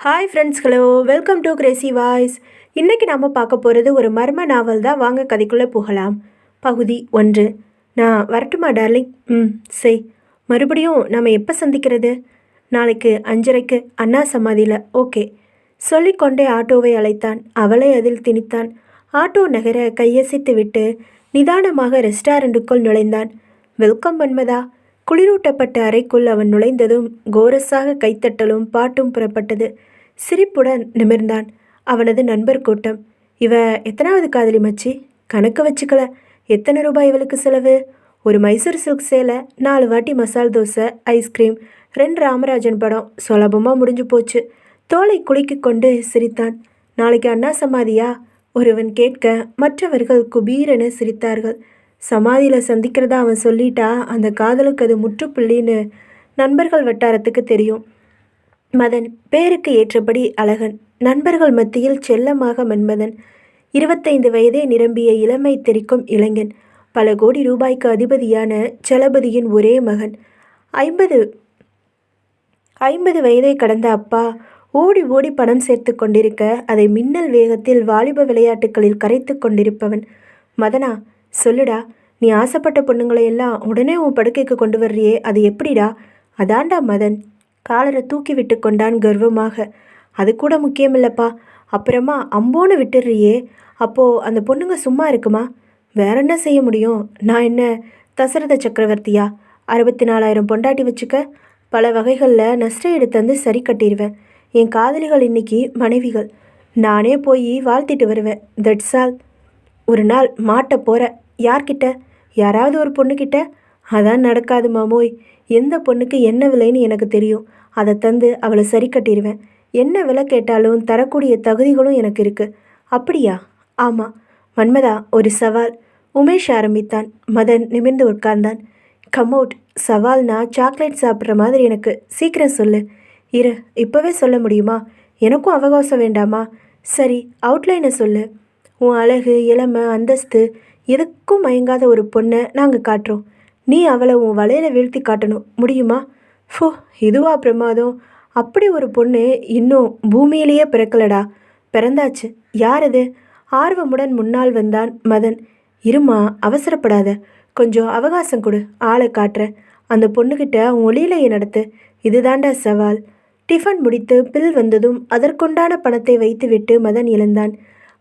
Hi friends, hello, welcome to Crazy voice. இன்றைக்கி நாம் பார்க்க போகிறது ஒரு மர்ம நாவல் தான். வாங்க கதைக்குள்ளே போகலாம். பகுதி 1. நான் வரட்டுமா டார்லிங்? செய். மறுபடியும் நாம் எப்போ சந்திக்கிறது? நாளைக்கு 5:30க்கு அண்ணா சமாதியில். ஓகே. சொல்லிக்கொண்டே ஆட்டோவை அழைத்தான். அவளை அதில் திணித்தான். ஆட்டோ நகர கையசைத்து விட்டு நிதானமாக ரெஸ்டாரண்ட்டுக்குள் நுழைந்தான். வெல்கம் மன்மதா. குளிரூட்டப்பட்ட அறைக்குள் அவன் நுழைந்ததும் கோரஸாக கைத்தட்டலும் பாட்டும் புறப்பட்டது. சிரிப்புடன் நிமிர்ந்தான். அவனது நண்பர் கூட்டம். இவ எத்தனாவது காதலி மச்சி? கணக்கு வச்சுக்கல. எத்தனை ரூபாய் இவளுக்கு செலவு? ஒரு மைசூர் சில்க் சேலை, 4 வாட்டி மசால் தோசை, ஐஸ்கிரீம், 2 ராமராஜன் படம். சுலபமாக முடிஞ்சு போச்சு. தோலை குலுக்கி கொண்டு சிரித்தான். நாளைக்கு அண்ணா சமாதியா? ஒருவன் கேட்க மற்றவர்கள் குபீரென சிரித்தார்கள். சமாதியில் சந்திக்கிறதா அவன் சொல்லிட்டா அந்த காதலுக்கு அது முற்றுப்புள்ளின்னு நண்பர்கள் வட்டாரத்துக்கு தெரியும். மதன் பேருக்கு ஏற்றபடி அழகன், நண்பர்கள் மத்தியில் செல்லமாக மன்மதன். 25 வயதே நிரம்பிய இளமை தெரிக்கும் இளைஞன். பல கோடி ரூபாய்க்கு அதிபதியான சலபதியின் ஒரே மகன். 50 வயதை கடந்த அப்பா ஓடி ஓடி பணம் சேர்த்து கொண்டிருக்க அதை மின்னல் வேகத்தில் வாலிப விளையாட்டுகளில் கரைத்து கொண்டிருப்பவன். மதனா, சொல்லுடா, நீ ஆசைப்பட்ட பொண்ணுங்களையெல்லாம் உடனே உன் படுக்கைக்கு கொண்டு வர்றியே, அது எப்படிடா? அதான்டா மதன். காலரை தூக்கி விட்டு கொண்டான் கர்வமாக. அது கூட முக்கியமில்லப்பா. அப்புறமா அம்போன்னு விட்டுடுறியே, அப்போது அந்த பொண்ணுங்க சும்மா இருக்குமா? வேற என்ன செய்ய முடியும்? நான் என்ன தசரத சக்கரவர்த்தியா? 64,000 பொண்டாட்டி வச்சுக்க? பல வகைகளில் நஷ்டஈடு தந்து சரி கட்டிடுவேன். என் காதலிகள் இன்னைக்கு மனைவிகள். நானே போய் வாழ்த்திட்டு வருவேன். That's all. ஒரு நாள் மாட்ட போகிற. யார்கிட்ட? யாராவது ஒரு பொண்ணுக்கிட்ட? அதான் நடக்காது மாமோய். எந்த பொண்ணுக்கு என்ன விலைன்னு எனக்கு தெரியும். அதை தந்து அவளை சரி கட்டிடுவேன். என்ன விலை கேட்டாலும் தரக்கூடிய தகுதிகளும் எனக்கு இருக்குது. அப்படியா? ஆமாம். மன்மதா, ஒரு சவால். உமேஷ் ஆரம்பித்தான். மதன் நிமிர்ந்து உட்கார்ந்தான். கமௌட். சவால்னா சாக்லேட் சாப்பிட்ற மாதிரி எனக்கு. சீக்கிரம் சொல்லு. இரு, இப்போவே சொல்ல முடியுமா? எனக்கும் அவகாசம் வேண்டாமா? சரி, அவுட்லைனை சொல்லு. உன் அழகு, இளமை, அந்தஸ்து எதுக்கும் மயங்காத ஒரு பொண்ணை நாங்கள் காட்டுறோம். நீ அவளை உன் வலையில் வீழ்த்தி காட்டணும். முடியுமா? ஃபோ, இதுவா பிரமாதம்? அப்படி ஒரு பொண்ணு இன்னும் பூமியிலேயே பிறக்கலடா. பிறந்தாச்சு. யார் அது? ஆர்வமுடன் முன்னால் வந்தான் மதன். இருமா, அவசரப்படாத. கொஞ்சம் அவகாசம் கொடு, ஆளை காட்டுறேன். அந்த பொண்ணுக்கிட்ட உன் ஒளியிலையை நடத்து. இதுதாண்டா சவால். டிஃபன் முடித்து பில் வந்ததும் அதற்குண்டான பணத்தை வைத்துவிட்டு மதன் எழுந்தான்.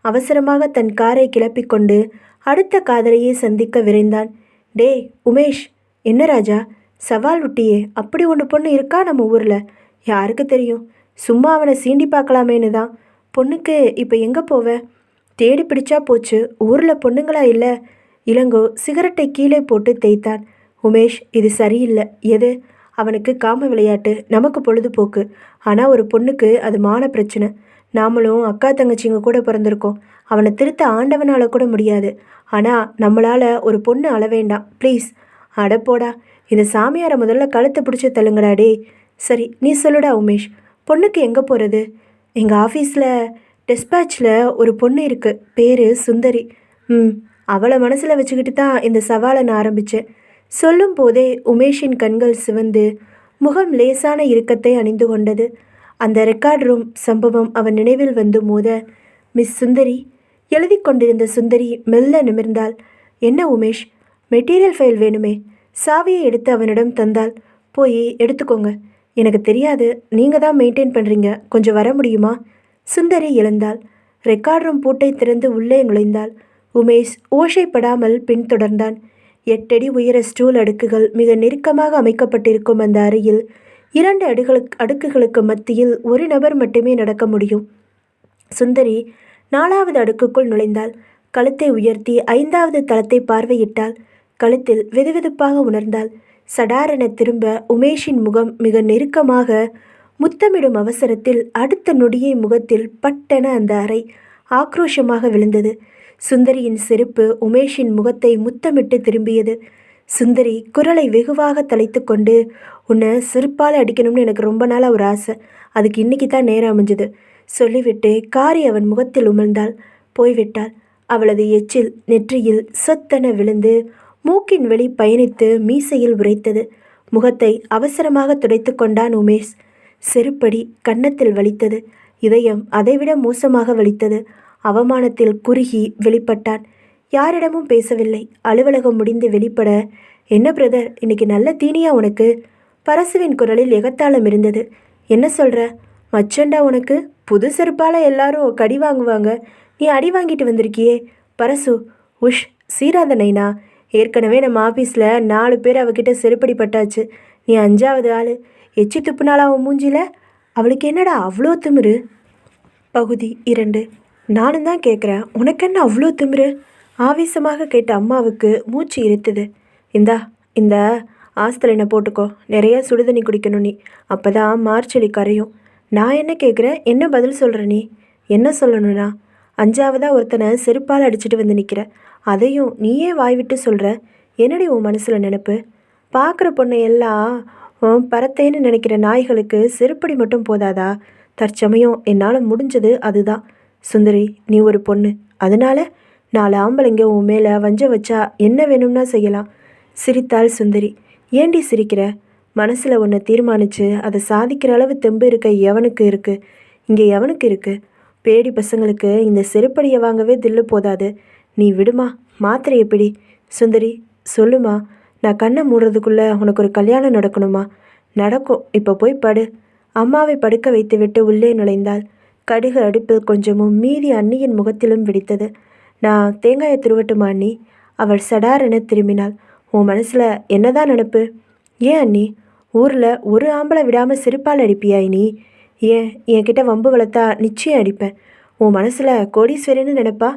அவசரமாக தன் காரை கிளப்பிக்கொண்டு அடுத்த காதலையை சந்திக்க விரைந்தான். டேய் உமேஷ். என்ன ராஜா? சவால் விட்டியே, அப்படி ஒன்று பொண்ணு இருக்கா நம்ம ஊரில்? யாருக்கு தெரியும்? சும்மா அவனை சீண்டி பார்க்கலாமேன்னு தான். பொண்ணுக்கு இப்போ எங்கே போவ? தேடி பிடிச்சா போச்சு. ஊரில் பொண்ணுங்களா இல்லை? இளங்கோ சிகரெட்டை கீழே போட்டு தேய்த்தான். உமேஷ், இது சரியில்லை. எது? அவனுக்கு காம விளையாட்டு, நமக்கு பொழுதுபோக்கு. ஆனால் ஒரு பொண்ணுக்கு அது மான பிரச்சனை. நாமளும் அக்கா தங்கச்சிங்க கூட பிறந்திருக்கோம். அவனை திருத்த ஆண்டவனால் கூட முடியாது. ஆனால் நம்மளால் ஒரு பொண்ணு அழ வேண்டாம் ப்ளீஸ். அடப்போடா, இந்த சாமியாரை முதல்ல கழுத்தை பிடிச்சி தள்ளுங்கடா டே. சரி, நீ சொல்லுடா உமேஷ். பொண்ணுக்கு எங்கே போகிறது? எங்கள் ஆஃபீஸில் டெஸ்பேட்சில் ஒரு பொண்ணு இருக்குது. பேர் சுந்தரி. அவளை மனசில் வச்சுக்கிட்டு தான் இந்த சவாலை நான் ஆரம்பித்தேன். சொல்லும் போதே உமேஷின் கண்கள் சிவந்து முகம் லேசான இறுக்கத்தை அணிந்து கொண்டது. அந்த ரெக்கார்ட் ரூம் சம்பவம் அவன் நினைவில் வந்து மோத, மிஸ் சுந்தரி. எழுதி கொண்டிருந்த சுந்தரி மெல்ல நிமிர்ந்தாள். என்ன உமேஷ்? மெட்டீரியல் ஃபைல் வேணுமே. சாவியை எடுத்து அவனிடம் தந்தாள். போய் எடுத்துக்கோங்க. எனக்கு தெரியாது, நீங்கள் தான் மெயின்டைன் பண்ணுறீங்க, கொஞ்சம் வர முடியுமா? சுந்தரி எழுந்தாள். ரெக்கார்ட் ரூம் பூட்டை திறந்து உள்ளே நுழைந்தாள். உமேஷ் ஓசைப்படாமல் பின்தொடர்ந்தான். 8 அடி உயர ஸ்டூல் அடுக்குகள் மிக நெருக்கமாக அமைக்கப்பட்டிருக்கும் அந்த அறையில் 2 அடுக்குகளுக்கு மத்தியில் ஒரு நபர் மட்டுமே நடக்க முடியும். சுந்தரி 4வது அடுக்குக்குள் நுழைந்தாள். கழுத்தை உயர்த்தி 5வது தளத்தை பார்வையிட்டாள். கழுத்தில் வெதுவெதுப்பாக உணர்ந்தாள். சடாரென திரும்ப உமேஷின் முகம் மிக நெருக்கமாக முத்தமிடும் அவசரத்தில் அடுத்த நொடியை முகத்தில் பட்டென அந்த அறை ஆக்ரோஷமாக விழுந்தது. சுந்தரியின் செருப்பு உமேஷின் முகத்தை முத்தமிட்டு திரும்பியது. சுந்தரி குரலை வெகுவாக தலைத்து கொண்டு, உன்னை செருப்பால் அடிக்கணும்னு எனக்கு ரொம்ப நாளாக ஒரு ஆசை. அதுக்கு இன்னைக்கு தான் நேரம் அமைஞ்சுது சொல்லிவிட்டு காரி அவன் முகத்தில் உமிழ்ந்தாள். போய்விட்டாள். அவளது எச்சில் நெற்றியில் சொத்தென விழுந்து மூக்கின் வெளி பயணித்து மீசையில் உரைத்தது. முகத்தை அவசரமாக துடைத்து கொண்டான் உமேஷ். செருப்படி கன்னத்தில் வலித்தது. இதயம் அதைவிட மோசமாக வலித்தது. அவமானத்தில் குறுகி வெளிப்பட்டான். யாரிடமும் பேசவில்லை. அலுவலகம் முடிந்து வெளிப்பட, என்ன பிரதர், இன்னைக்கு நல்ல தீனியா உனக்கு? பரசுவின் குரலில் எகத்தாளம் இருந்தது. என்ன சொல்ற? மச்சண்டா உனக்கு? புது செருப்பால் எல்லாரும் கடி வாங்குவாங்க, நீ அடி வாங்கிட்டு வந்திருக்கியே. பரசு, உஷ், சீராத நைனா. ஏற்கனவே நம்ம ஆஃபீஸில் 4 பேர் அவகிட்ட செருப்படி பட்டாச்சு. நீ 5வது ஆள். எச்சி துப்புனாளா அவன் மூஞ்சில? அவளுக்கு என்னடா அவ்வளோ திமிரு? பகுதி 2. நானும் தான் கேட்குறேன், உனக்கு என்ன அவ்வளோ திமிரு? ஆவேசமாக கேட்ட அம்மாவுக்கு மூச்சு இருத்துது. இந்தா, இந்த ஆஸ்தலினை போட்டுக்கோ. நிறைய சுடுதண்ணி குடிக்கணும் நீ. அப்போ தான் மார்ச்சலி கரையும். நான் என்ன கேட்குறேன், என்ன பதில் சொல்கிற நீ? என்ன சொல்லணும்னா, 5வதா ஒருத்தனை செருப்பால் அடிச்சுட்டு வந்து நிற்கிற. அதையும் நீயே வாய்விட்டு சொல்கிற. என்னடி உன் மனசில் நினப்பு? பார்க்குற பொண்ணை எல்லாம் பரத்தேன்னு நினைக்கிற நாய்களுக்கு செருப்படி மட்டும் போதாதா? தற்சமயம் என்னால் முடிஞ்சது அதுதான். சுந்தரி, நீ ஒரு பொண்ணு. அதனால 4 ஆம்பளைங்க உன் மேலே வஞ்ச வச்சா என்ன வேணும்னா செய்யலாம். சிரித்தாள் சுந்தரி. ஏண்டி சிரிக்கிற? மனசில் ஒன்று தீர்மானித்து அதை சாதிக்கிற அளவு தெம்பு இருக்க எவனுக்கு இருக்குது? இங்கே எவனுக்கு இருக்குது? பேடி பசங்களுக்கு இந்த செருப்படியை வாங்கவே தில்லு போதாது. நீ விடுமா, மாத்திரை எப்படி? சுந்தரி, சொல்லுமா. நான் கண்ணை மூடுறதுக்குள்ளே உனக்கு ஒரு கல்யாணம் நடக்கணுமா? நடக்கும், இப்போ போய் படு. அம்மாவை படுக்க வைத்துவிட்டு உள்ளே நுழைந்தாள். கடுகு அடுப்பில் கொஞ்சமும் மீதி அண்ணியின் முகத்திலும் வெடித்தது. நான் தேங்காயை துருவட்டுமா அண்ணி? அவள் சடாரென திரும்பினாள். உன் மனசில் என்னதான் நினப்பு? ஏன் அண்ணி, ஊரில் ஒரு ஆம்பளை விடாமல் செருப்பால் அடிப்பியா நீ? ஏன், என்கிட்ட வம்பு வளர்த்தா நிச்சயம் அடிப்பேன். உன் மனசில் கோடீஸ்வரன்னு நினைப்பா?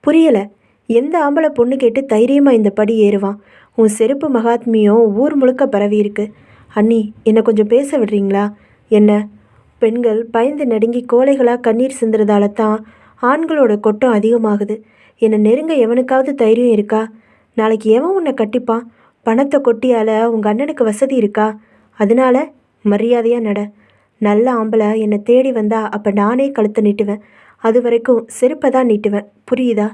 புரியலை. எந்த ஆம்பளை பொண்ணு கேட்டு தைரியமாக இந்த படி ஏறுவான்? உன் செருப்பு மகாத்மியம் ஊர் முழுக்க பரவி இருக்கு. அண்ணி, என்னை கொஞ்சம் பேச விடுறீங்களா? என்ன? பெண்கள் பயந்து நடுங்கி கோழைகளாக கண்ணீர் சிந்துறதால தான் ஆண்களோட கொட்டம் அதிகமாகுது. என்னை நெருங்க எவனுக்காவது தைரியம் இருக்கா? நாளைக்கு எவன் உன்னை கட்டிப்பான்? பணத்தை கொட்டியால் உங்கள் அண்ணனுக்கு வசதி இருக்கா? அதனால மரியாதையாக நட. நல்ல ஆம்பளை என்னை தேடி வந்தா அப்போ நானே கழுத்தை நீட்டுவேன். அது வரைக்கும் செருப்பை தான் நீட்டுவேன். புரியுதா?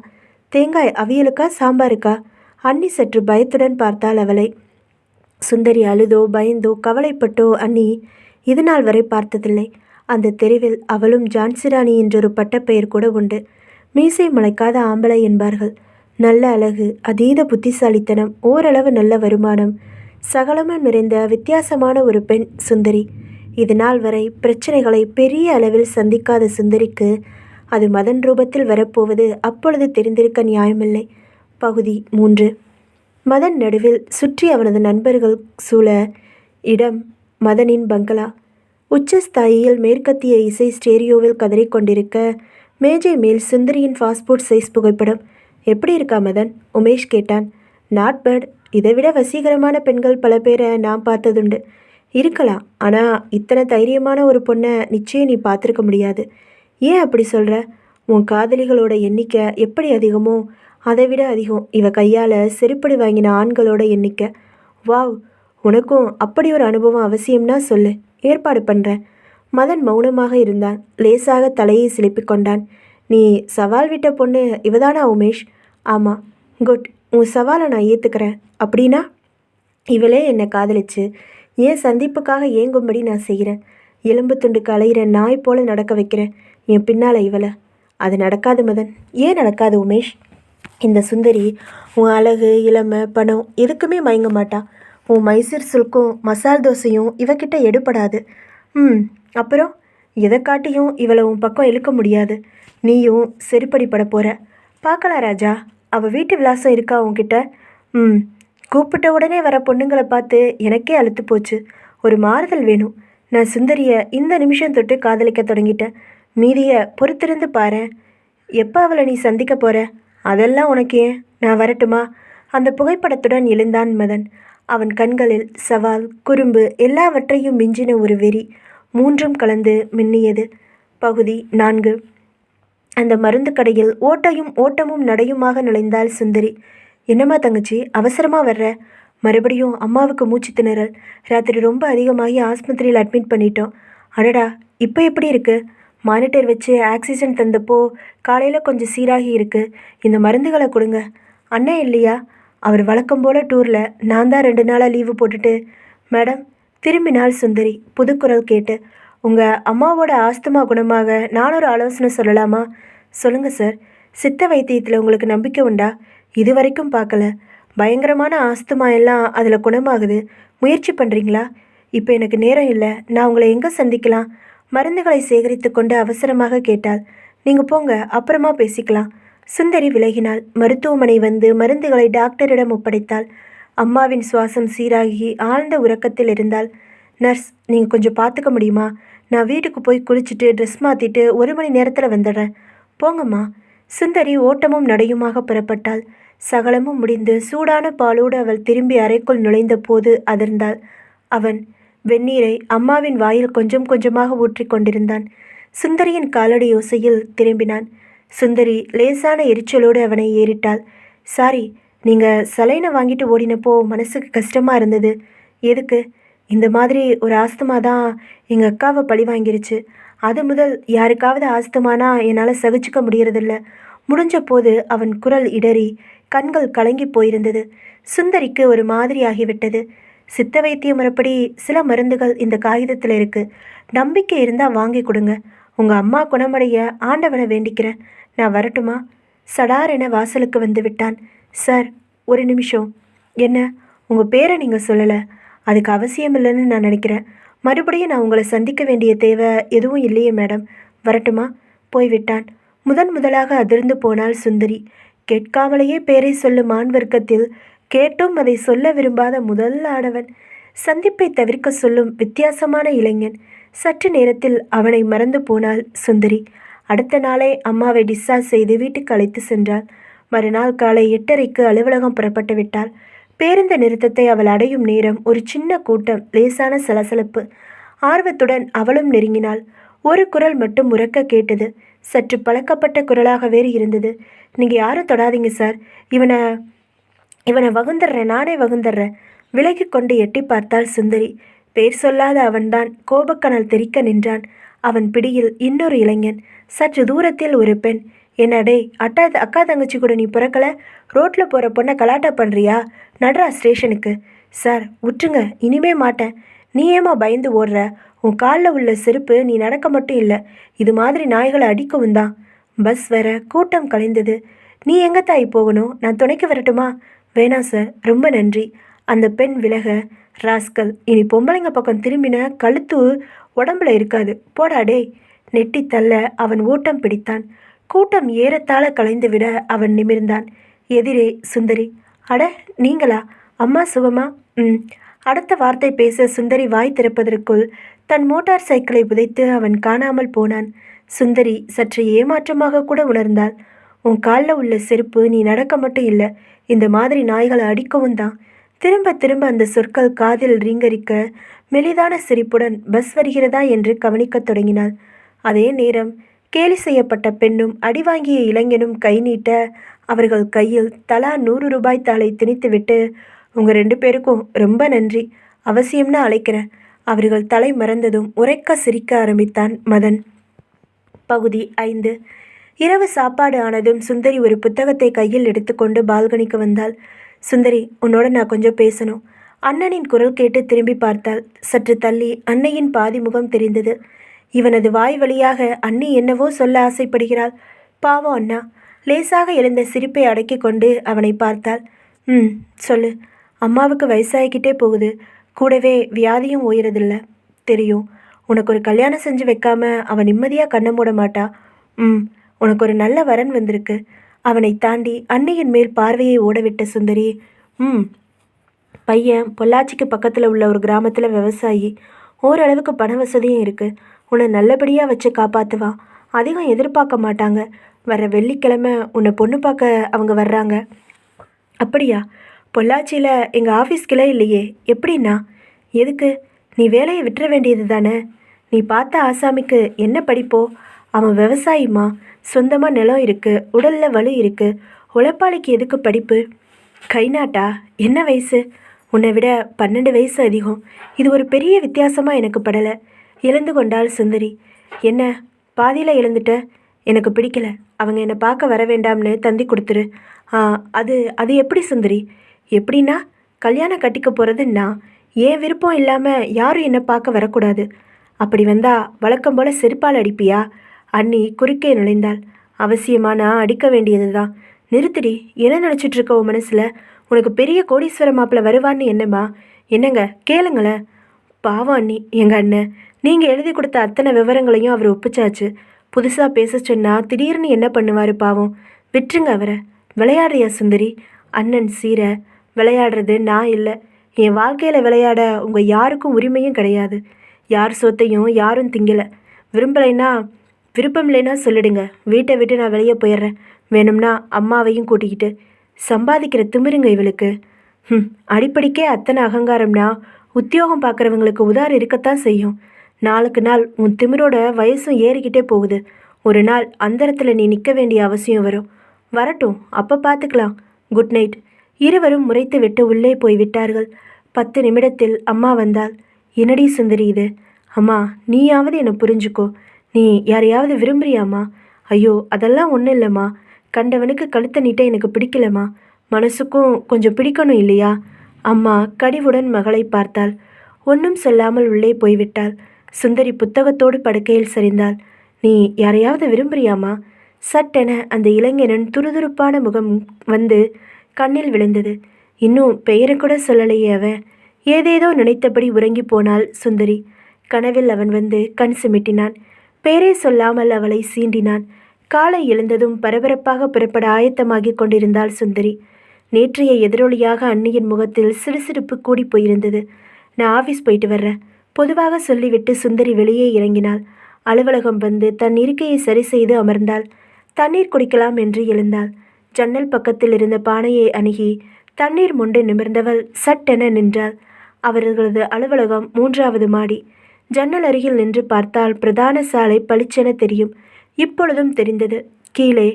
தேங்காய் அவியலுக்கா சாம்பாருக்கா? அண்ணி சற்று பயத்துடன் பார்த்தாள் அவளை. சுந்தரி அழுதோ பயந்தோ கவலைப்பட்டோ அண்ணி இது நாள் வரை பார்த்ததில்லை. அந்த தெருவில் அவளும் ஜான்சிராணி என்றொரு பட்டப்பெயர் கூட உண்டு. மீசை முளைக்காத ஆம்பளை என்பார்கள். நல்ல அழகு, அதீத புத்திசாலித்தனம், ஓரளவு நல்ல வருமானம், சகலமும் நிறைந்த வித்தியாசமான ஒரு பெண் சுந்தரி. இது நாள் வரை பிரச்சனைகளை பெரிய அளவில் சந்திக்காத சுந்தரிக்கு அது மதன் ரூபத்தில் வரப்போவது அப்பொழுது தெரிந்திருக்க நியாயமில்லை. பகுதி 3. மதன் நடுவில் சுற்றி அவனது நண்பர்கள் சூழ இடம் மதனின் பங்களா. உச்சஸ்தாயியில் மேற்கத்திய இசை ஸ்டேரியோவில் கதறிக்கொண்டிருக்க மேஜை மேல் சுந்தரியின் பாஸ்போர்ட் சைஸ் புகைப்படம். எப்படி இருக்கா மதன்? உமேஷ் கேட்டான். Not bad. இதைவிட வசீகரமான பெண்கள் பல பேரை நான் பார்த்ததுண்டு. இருக்கலாம், ஆனால் இத்தனை தைரியமான ஒரு பொண்ணை நிச்சயம் நீ பார்த்துருக்க முடியாது. ஏன் அப்படி சொல்கிற? உன் காதலிகளோட எண்ணிக்கை எப்படி அதிகமோ அதை விட அதிகம் இவ கையால் செருப்படி வாங்கின ஆண்களோட எண்ணிக்கை. வாவ், உனக்கும் அப்படி ஒரு அனுபவம் அவசியம்னா சொல்லு, ஏற்பாடு பண்ணுறேன். மதன் மௌனமாக இருந்தான். லேசாக தலையை சிலிப்பி கொண்டான். நீ சவால் விட்ட பொண்ணு இவதானா உமேஷ்? ஆமாம். குட், உன் சவாலை நான் ஏற்றுக்கிறேன். அப்படின்னா இவளே என்னை காதலிச்சு ஏன் சந்திப்புக்காக ஏங்கும்படி நான் செய்கிறேன். எலும்பு துண்டுக்கு அலையிற நாய் போல நடக்க வைக்கிறேன் என் பின்னால் இவளை. அது நடக்காது மதன். ஏன் நடக்காது உமேஷ்? இந்த சுந்தரி உன் அழகு, இளமை, பணம் எதுக்குமே மயங்க மாட்டா. உன் மைசூர் சில்க்கும் மசால் தோசையும் இவக்கிட்ட எடுபடாது. அப்புறம் எதை காட்டியும் இவளை உன் பக்கம் இழுக்க முடியாது. நீயும் செருப்படி பட போகிற. பார்க்கலாம் ராஜா. அவள் வீட்டு விலாசம் இருக்கா உன்கிட்ட? கூப்பிட்ட உடனே வர பொண்ணுங்களை பார்த்து எனக்கே அழுத்து போச்சு. ஒரு மாறுதல் வேணும். நான் சுந்தரியை இந்த நிமிஷம் தொட்டு காதலிக்க தொடங்கிட்டேன். மீதியை பொறுத்திருந்து பாரு. எப்போ அவளை நீ சந்திக்க போகிற? அதெல்லாம் உனக்கு ஏன், நான் வரட்டுமா? அந்த புகைப்படத்துடன் எழுந்தான் மதன். அவன் கண்களில் சவால், குறும்பு எல்லாவற்றையும் மிஞ்சின ஒரு வெறி, மூன்றும் கலந்து மின்னியது. பகுதி 4. அந்த மருந்து கடையில் ஓட்டமும் நடையுமாக நுழைந்தாள் சுந்தரி. என்னம்மா தங்கச்சி, அவசரமாக வர்ற? மறுபடியும் அம்மாவுக்கு மூச்சு திணறல். ராத்திரி ரொம்ப அதிகமாகி ஆஸ்பத்திரியில் அட்மிட் பண்ணிட்டோம். அடடா, இப்போ எப்படி இருக்கு? மானிட்டர் வச்சு ஆக்சிஜன் தந்தப்போ காலையில் கொஞ்சம் சீராகி இருக்குது. இந்த மருந்துகளை கொடுங்க. அண்ணன் இல்லையா? அவர் வழக்கம் போல் டூரில். நான் தான் 2 நாளாக லீவு போட்டுட்டு. மேடம், திரும்பினாள் சுந்தரி புதுக்குரல் கேட்டு. உங்கள் அம்மாவோட ஆஸ்துமா குணமாக நான் ஒரு ஆலோசனை சொல்லலாமா? சொல்லுங்கள் சார். சித்த வைத்தியத்தில் உங்களுக்கு நம்பிக்கை உண்டா? இது வரைக்கும் பார்க்கல. பயங்கரமான ஆஸ்துமா எல்லாம் அதில் குணமாகுது. முயற்சி பண்ணுறீங்களா? இப்போ எனக்கு நேரம் இல்லை. நான் உங்களை எங்கே சந்திக்கலாம்? மருந்துகளை சேகரித்து கொண்டு அவசரமாக கேட்டாள். நீங்கள் போங்க, அப்புறமா பேசிக்கலாம். சுந்தரி விலகினாள். மருத்துவமனை வந்து மருந்துகளை டாக்டரிடம் ஒப்படைத்தாள். அம்மாவின் சுவாசம் சீராகி ஆழ்ந்த உறக்கத்தில் இருந்தாள். நர்ஸ், நீங்கள் கொஞ்சம் பார்த்துக்க முடியுமா? நான் வீட்டுக்கு போய் குளிச்சுட்டு ட்ரெஸ் மாற்றிட்டு 1 மணி நேரத்தில் வந்துடுறேன். போங்கம்மா. சுந்தரி ஓட்டமும் நடையுமாக புறப்பட்டாள். சகலமும் முடிந்து சூடான பாலோடு அவள் திரும்பி அறைக்குள் நுழைந்த போது அதிர்ந்தாள். அவன் வெந்நீரை அம்மாவின் வாயில் கொஞ்சம் கொஞ்சமாக ஊற்றி கொண்டிருந்தான். சுந்தரியின் காலடி யோசையில் திரும்பினான். சுந்தரி லேசான எரிச்சலோடு அவனை ஏறிட்டாள். சாரி, நீங்கள் சலைனை வாங்கிட்டு ஓடினப்போ மனசுக்கு கஷ்டமாக இருந்தது. எதுக்கு? இந்த மாதிரி ஒரு ஆஸ்துமா தான் எங்கள் அக்காவை பழி வாங்கிருச்சு. அது முதல் யாருக்காவது ஆஸ்துமானா என்னால் சகிச்சுக்க முடியறதில்ல. முடிஞ்ச போது அவன் குரல் இடறி கண்கள் கலங்கி போயிருந்தது. சுந்தரிக்கு ஒரு மாதிரி ஆகிவிட்டது. சித்த வைத்திய முறைப்படி சில மருந்துகள் இந்த காகிதத்தில் இருக்குது. நம்பிக்கை இருந்தால் வாங்கி கொடுங்க. உங்கள் அம்மா குணமடைய ஆண்டவனை வேண்டிக்கிறேன். நான் வரட்டுமா? சடார் என வாசலுக்கு வந்து விட்டான். சார், ஒரு நிமிஷம். என்ன? உங்கள் பேரை நீங்கள் சொல்லலை. அதுக்கு அவசியம் இல்லைன்னு நான் நினைக்கிறேன். மறுபடியும் நான் உங்களை சந்திக்க வேண்டிய தேவை எதுவும் இல்லையே மேடம். வரட்டுமா? போய்விட்டான். முதலாக அதிர்ந்து போனாள் சுந்தரி. கேட்காமலேயே பேரை சொல்லும் ஆண் வர்க்கத்தில் கேட்டும் அதை சொல்ல விரும்பாத முதல் ஆடவன். சந்திப்பை தவிர்க்க சொல்லும் வித்தியாசமான இளைஞன். சற்று நேரத்தில் அவனை மறந்து போனாள் சுந்தரி. அடுத்த நாளே அம்மாவை டிஸ்சார்ஜ் செய்து வீட்டுக்கு அழைத்து சென்றாள். மறுநாள் காலை 8:30க்கு அலுவலகம் புறப்பட்டு விட்டாள். பேருந்து நிறுத்தத்தை அவள் அடையும் நேரம் ஒரு சின்ன கூட்டம், லேசான சலசலப்பு. ஆர்வத்துடன் அவளும் நெருங்கினாள். ஒரு குரல் மட்டும் உரக்க கேட்டது. சற்று பழக்கப்பட்ட குரலாக வேறு இருந்தது. நீங்கள் யாரும் தொடாதீங்க சார். இவனை வகுந்துடுறேன், நானே வகுந்துடுறேன். விலகி கொண்டு எட்டி பார்த்தாள் சுந்தரி. பேர் சொல்லாத அவன்தான் கோபக்கனல் தெறிக்க நின்றான். அவன் பிடியில் இன்னொரு இளைஞன். சற்று தூரத்தில் ஒரு பெண். என்னடே, அக்கா தங்கச்சி கூட நீ பிறக்கல? ரோட்டில் போகிற பொண்ணை கலாட்டா பண்ணுறியா? நட்ரா ஸ்டேஷனுக்கு. சார் விட்டுருங்க, இனிமே மாட்டேன். நீ ஏமா பயந்து ஓடுற? உன் காலில் உள்ள செருப்பு நீ நடக்க மட்டும் இல்லை, இது மாதிரி நாய்களை அடிக்கவும் தான். பஸ் வர கூட்டம் கலைந்தது. நீ எங்கே தாய் போகணும்? நான் துணைக்கு வரட்டுமா? வேணாம் சார், ரொம்ப நன்றி. அந்த பெண் விலக. ராஸ்கல், இனி பொம்பளைங்க பக்கம் திரும்பின கழுத்து உடம்புல இருக்காது. போடாடே. நெட்டி தள்ள அவன் ஓட்டம் பிடித்தான். கூட்டம் ஏறத்தாழ கலைந்துவிட அவன் நிமிர்ந்தான். எதிரே சுந்தரி. அட, நீங்களா? அம்மா சுகமா? அடுத்த வார்த்தை பேச சுந்தரி வாய் திறப்பதற்குள் தன் மோட்டார் சைக்கிளை புதைத்து அவன் காணாமல் போனான். சுந்தரி சற்று ஏமாற்றமாக கூட உணர்ந்தாள். உன் காலில் உள்ள செருப்பு நீ நடக்க மட்டும் இல்லை, இந்த மாதிரி நாய்களை அடிக்கவும் தான். திரும்ப திரும்ப அந்த சொற்கள் காதில் ரீங்கரிக்க மெலிதான சிரிப்புடன் பஸ் வருகிறதா என்று கவனிக்கத் தொடங்கினாள். அதே நேரம் கேலி செய்யப்பட்ட பெண்ணும் அடிவாங்கிய இளைஞனும் கை நீட்ட அவர்கள் கையில் தலா 100 ரூபாய் தாளை திணித்துவிட்டு, உங்கள் 2 பேருக்கும் ரொம்ப நன்றி, அவசியம்னு அழைக்கிறேன். அவர்கள் தலை மறந்ததும் உரைக்க சிரிக்க ஆரம்பித்தான் மதன். பகுதி 5. இரவு சாப்பாடு ஆனதும் சுந்தரி ஒரு புத்தகத்தை கையில் எடுத்துக்கொண்டு பால்கனிக்கு வந்தாள். சுந்தரி, உன்னோட நான் கொஞ்சம் பேசணும். அண்ணனின் குரல் கேட்டு திரும்பி பார்த்தாள். சற்று தள்ளி அன்னையின் பாதி முகம் தெரிந்தது. இவனது வாய் வழியாக அண்ணி என்னவோ சொல்ல ஆசைப்படுகிறாள். பாவம் அண்ணா. லேசாக எழுந்த சிரிப்பை அடக்கி கொண்டு அவனை பார்த்தாள். சொல்லு. அம்மாவுக்கு வயசாகிக்கிட்டே போகுது. கூடவே வியாதியும் ஓயறதில்ல. தெரியும். உனக்கு ஒரு கல்யாணம் செஞ்சு வைக்காம அவன் நிம்மதியாக கண்ணை மூட மாட்டா. உனக்கு ஒரு நல்ல வரன் வந்திருக்கு. அவனை தாண்டி அன்னியின் மேல் பார்வையை ஓடவிட்ட சுந்தரி. பையன் பொள்ளாச்சிக்கு பக்கத்தில் உள்ள ஒரு கிராமத்தில் விவசாயி. ஓரளவுக்கு பண வசதியும் இருக்குது. உன்னை நல்லபடியாக வச்சு காப்பாற்றுவான். அதிகம் எதிர்பார்க்க மாட்டாங்க. வர வெள்ளிக்கிழமை உன்னை பொண்ணு பார்க்க அவங்க வர்றாங்க. அப்படியா? பொள்ளாச்சியில் எங்கள் ஆஃபீஸ் கிளை இல்லையே, எப்படின்னா? எதுக்கு? நீ வேலையை விட்டுற வேண்டியது தானே. நீ பார்த்த ஆசாமிக்கு என்ன படிப்போ? அவன் விவசாயிமா, சொந்தமாக நிலம் இருக்குது, உடலில் வலு இருக்குது. உழைப்பாளிக்கு எதுக்கு படிப்பு? கைநாட்டா? என்ன வயசு? உன்னை விட 12 வயசு அதிகம். இது ஒரு பெரிய வித்தியாசமாக எனக்கு படலை. எழுந்து கொண்டாள் சுந்தரி. என்ன பாதியில் எழுந்துட்ட? எனக்கு பிடிக்கல. அவங்க என்னை பார்க்க வர வேண்டாம்னு தந்தி கொடுத்துரு. அது எப்படி சுந்தரி? எப்படின்னா, கல்யாணம் கட்டிக்க போகிறது நான். ஏன் விருப்பம் இல்லாமல் யாரும் என்னை பார்க்க வரக்கூடாது. அப்படி வந்தா வழக்கம் போல செருப்பால் அடிப்பியா? அண்ணி குறுக்கே நுழைந்தாள். அவசியமா நான் அடிக்க வேண்டியது தான். நிறுத்துடி, என்ன நினச்சிட்டு இருக்க உன் மனசில்? உனக்கு பெரிய கோடீஸ்வர மாப்பிள்ள வருவான்னு என்னம்மா? என்னங்க கேளுங்களேன். பாவம் அண்ணி, எங்கள் அண்ணன். நீங்கள் எழுதி கொடுத்த அத்தனை விவரங்களையும் அவர் ஒப்பிச்சாச்சு. புதுசாக பேச சொன்னா திடீர்னு என்ன பண்ணுவார் பாவம். விட்டுருங்க அவரை. விளையாடுறியா சுந்தரி? அண்ணன் சீர. விளையாடுறது நான் இல்லை. என் வாழ்க்கையில் விளையாட உங்கள் யாருக்கும் உரிமையும் கிடையாது. யார் சொத்தையும் யாரும் திங்கலை. விரும்பலைன்னா விருப்பம் இல்லைன்னா சொல்லிடுங்க. வீட்டை விட்டு நான் வெளியே போயிடுறேன். வேணும்னா அம்மாவையும் கூட்டிக்கிட்டு. சம்பாதிக்கிற திமிருங்க இவளுக்கு. அடிப்படிக்கே அத்தனை அகங்காரம்னா உத்தியோகம் பார்க்குறவங்களுக்கு உதார் இருக்கத்தான் செய்யும். நாளுக்கு நாள் உன் திமிரோட வயசும் ஏறிக்கிட்டே போகுது. ஒரு நாள் அந்தரத்தில் நீ நிற்க வேண்டிய அவசியம் வரும். வரட்டும், அப்போ பார்த்துக்கலாம். Good night. இருவரும் முறைத்து விட்டு உள்ளே போய்விட்டார்கள். 10 நிமிடத்தில் அம்மா வந்தாள். என்னடி சுந்தரி இது? அம்மா, நீயாவது என்னை புரிஞ்சுக்கோ. நீ யாரையாவது விரும்புறியாம்மா? ஐயோ, அதெல்லாம் ஒன்றும் இல்லைம்மா. கண்டவனுக்கு கழுத்தை நீட்ட எனக்கு பிடிக்கலம்மா. மனசுக்கும் கொஞ்சம் பிடிக்கணும் இல்லையா? அம்மா கடிவுடன் மகளை பார்த்தாள். ஒன்றும் சொல்லாமல் உள்ளே போய்விட்டாள். சுந்தரி புத்தகத்தோடு படுக்கையில் சரிந்தாள். நீ யாரையாவது விரும்புறியாம்மா? சட்டென அந்த இளைஞனின் துருதுருப்பான முகம் வந்து கண்ணில் விழுந்தது. இன்னும் பெயரை கூட சொல்லலையே அவன். ஏதேதோ நினைத்தபடி உறங்கி போனாள் சுந்தரி. கனவில் அவன் வந்து கண் சிமிட்டினான். பெயரை சொல்லாமல் அவளை சீண்டினான். காலை எழுந்ததும் பரபரப்பாக புறப்பட ஆயத்தமாகிக் கொண்டிருந்தாள் சுந்தரி. நேற்றைய எதிரொலியாக அண்ணியின் முகத்தில் சிறுசிறுப்பு கூடி போயிருந்தது. நான் ஆஃபீஸ் போயிட்டு வர்றேன் பொதுவாக சொல்லிவிட்டு சுந்தரி வெளியே இறங்கினாள். அலுவலகம் வந்து தன் இருக்கையை சரி செய்து அமர்ந்தாள். தண்ணீர் குடிக்கலாம் என்று எழுந்தாள். ஜன்னல் பக்கத்தில் இருந்த பானையை அணுகி தண்ணீர் முண்டு நிமிர்ந்தவள் சட்டென நின்றாள். அவர்களது அலுவலகம் 3வது மாடி. ஜன்னல் அருகில் நின்று பார்த்தால் பிரதான சாலை பளிச்சென தெரியும். இப்பொழுதும் தெரிந்தது. கீழே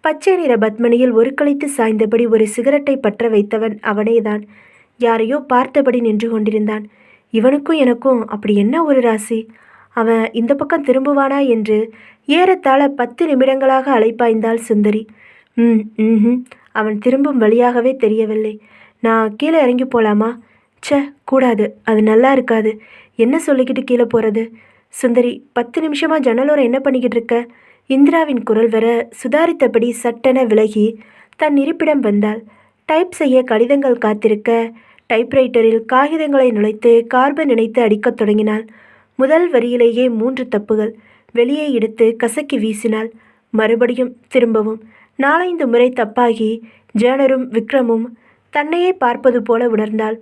பச்சை நிற பத்மனியில் ஒரு கழித்து சாய்ந்தபடி ஒரு சிகரெட்டை பற்ற வைத்தவன் அவனேதான். யாரையோ பார்த்தபடி நின்று கொண்டிருந்தான். இவனுக்கும் எனக்கும் அப்படி என்ன ஒரு ராசி? அவன் இந்த பக்கம் திரும்புவானா என்று ஏறத்தாழ 10 நிமிடங்களாக அலைப்பாய்ந்தாள் சுந்தரி. அவன் திரும்பும் வழியாகவே தெரியவில்லை. நான் கீழே இறங்கி போலாமா? ச்சே, கூடாது, அது நல்லா இருக்காது. என்ன சொல்லிக்கிட்டு கீழே போகிறது? சுந்தரி, 10 நிமிஷமாக ஜன்னலோரம் என்ன பண்ணிக்கிட்டு இருக்க? இந்திராவின் குரல் வர சுதாரித்தபடி சட்டென விலகி தன் இருப்பிடம் வந்தாள். டைப் செய்ய கடிதங்கள் காத்திருக்க டைப்ரைட்டரில் காகிதங்களை நுழைத்து கார்பன் நினைத்து அடிக்கத் தொடங்கினாள். முதல் வரியிலேயே 3 தப்புகள். வெளியே எடுத்து கசக்கி வீசினாள். மறுபடியும் திரும்பவும் 4-5 முறை தப்பாகி ஜேனரும் விக்ரமும் தன்னையே பார்ப்பது போல உணர்ந்தாள்.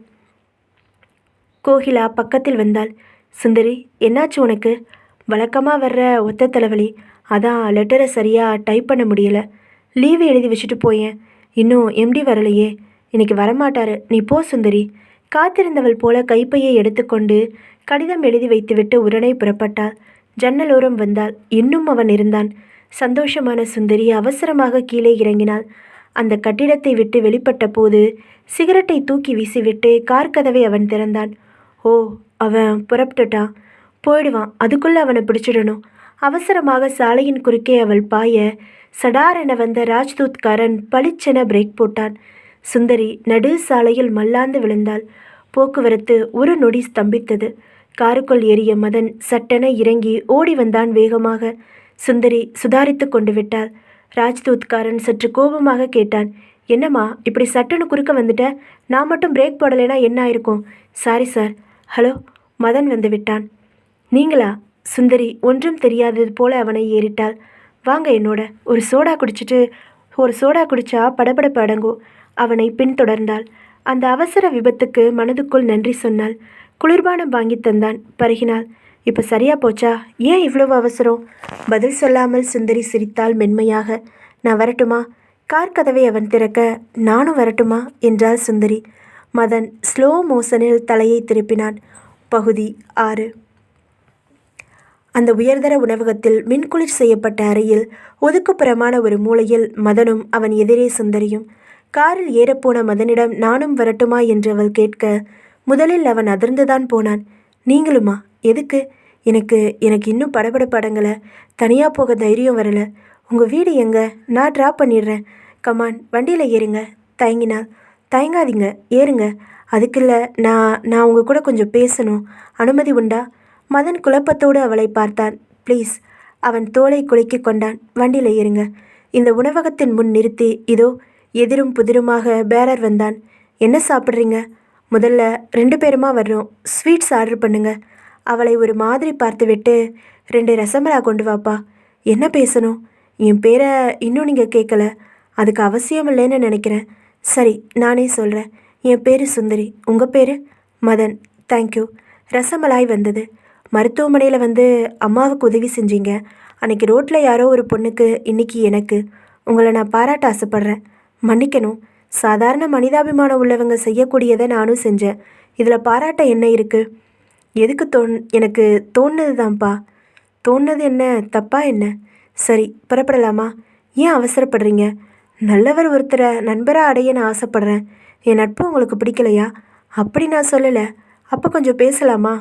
கோகிலா பக்கத்தில் வந்தாள். சுந்தரி, என்னாச்சு உனக்கு? வழக்கமாக வர்ற ஒத்த தலைவலி. அதான் லெட்டரை சரியாக டைப் பண்ண முடியலை. லீவு எழுதி வச்சுட்டு போயேன். இன்னும் எம்டி வரலையே. இன்னைக்கு வரமாட்டாரு. நீ போ சுந்தரி. காத்திருந்தவள் போல கைப்பையை எடுத்துக்கொண்டு கடிதம் எழுதி வைத்துவிட்டு உடனே புறப்பட்டாள். ஜன்னலோரம் வந்தாள். இன்னும் அவன் இருந்தான். சந்தோஷமான சுந்தரி அவசரமாக கீழே இறங்கினாள். அந்த கட்டிடத்தை விட்டு வெளிப்பட்ட போது சிகரெட்டை தூக்கி வீசிவிட்டு கார் கதவை அவன் திறந்தான். ஓ, அவன் புறப்பட்டுட்டான். போயிடுவான். அதுக்குள்ளே அவனை பிடிச்சிடணும். அவசரமாக சாலையின் குறுக்கே அவள் பாய சடார் என வந்த ராஜ்தூத்காரன் பளிச்சென பிரேக் போட்டான். சுந்தரி நடு சாலையில் மல்லாந்து விழுந்தாள். போக்குவரத்து ஒரு நொடி ஸ்தம்பித்தது. காருக்குள் ஏறிய மதன் சட்டென இறங்கி ஓடி வந்தான் வேகமாக. சுந்தரி சுதாரித்து கொண்டு விட்டாள். ராஜ்தூத்காரன் சற்று கோபமாக கேட்டான். என்னம்மா இப்படி சட்டுன்னு குறுக்க வந்துட்ட? நான் மட்டும் பிரேக் போடலைன்னா என்ன ஆயிருக்கும்? Sorry sir. ஹலோ. மதன் வந்து விட்டான். நீங்களா? சுந்தரி ஒன்றும் தெரியாதது போல அவனை ஏறிட்டாள். வாங்க என்னோட. ஒரு சோடா குடிச்சா படபடப்பு அடங்கும். அவனை பின்தொடர்ந்தாள். அந்த அவசர விபத்துக்கு மனதுக்குள் நன்றி சொன்னாள். குளிர்பானம் வாங்கி தந்தான். பருகினாள். இப்போ சரியா போச்சா? ஏன் இவ்வளவு அவசரம்? பதில் சொல்லாமல் சுந்தரி சிரித்தாள் மென்மையாக. நான் வரட்டுமா? கார் கதவை அவன் திறக்க, நானும் வரட்டுமா என்றாள் சுந்தரி. மதன் ஸ்லோ மோஷனில் தலையை திருப்பினான். பகுதி 6. அந்த உயர்தர உணவகத்தில் மின்குளிர் செய்யப்பட்ட அறையில் ஒதுக்குப்புறமான ஒரு மூலையில் மதனும் அவன் எதிரே சுந்தரியும். காரில் ஏறப்போன மதனிடம் நானும் வரட்டுமா என்று அவள் கேட்க முதலில் அவன் அதிர்ந்துதான் போனான். நீங்களுமா? எதுக்கு? எனக்கு இன்னும் படபடப்பு அடங்கலை. தனியாக போக தைரியம் வரலை. உங்கள் வீடு எங்கே? நான் ட்ராப் பண்ணிடுறேன். கமான், வண்டியில் ஏறுங்க. தயங்கினாள். தயங்காதீங்க, ஏறுங்க. அதுக்குள்ள நான் உங்கள் கூட கொஞ்சம் பேசணும். அனுமதி உண்டா? மதன் குழப்பத்தோடு அவளை பார்த்தான். ப்ளீஸ். அவன் தோளை குலுக்கிக் கொண்டான். வண்டியில் ஏறுங்க. இந்த உணவகத்தின் முன் நிறுத்தி இதோ எதிரும் புதிருமாக பேரர் வந்தான். என்ன சாப்பிட்றீங்க? முதல்ல 2 பேருமா வர்றோம். ஸ்வீட்ஸ் ஆர்டர் பண்ணுங்க. அவளை ஒரு மாதிரி பார்த்துவிட்டு 2 ரசமலா கொண்டு வாப்பா. என்ன பேசணும்? என் பேரை இன்னும் நீங்கள் கேட்கல. அதுக்கு அவசியம் இல்லைன்னு நினைக்கிறேன். சரி, நானே சொல்கிறேன். என் பேர் சுந்தரி. உங்கள் பேர்? மதன். தேங்க்யூ. ரசமலாய் வந்தது. மருத்துவமனையில் வந்து அம்மாவுக்கு உதவி செஞ்சீங்க. அன்றைக்கி ரோட்டில் யாரோ ஒரு பொண்ணுக்கு, இன்னைக்கு எனக்கு. உங்களை நான் பாராட்ட ஆசைப்பட்றேன். மன்னிக்கணும். சாதாரண மனிதாபிமானம் உள்ளவங்க செய்யக்கூடியதை நானும் செஞ்சேன். இதில் பாராட்ட என்ன இருக்குது? எதுக்கு எனக்கு தோணுது தான்ப்பா. தோணுது என்ன? தப்பா என்ன? சரி, புறப்படலாமா? ஏன் அவசரப்படுறீங்க? நல்லவர் ஒருத்தரை நண்பராக அடைய நான் ஆசைப்பட்றேன். என் நட்பு உங்களுக்கு பிடிக்கலையா? அப்படி நான் சொல்லலை. அப்போ கொஞ்சம் பேசலாமா?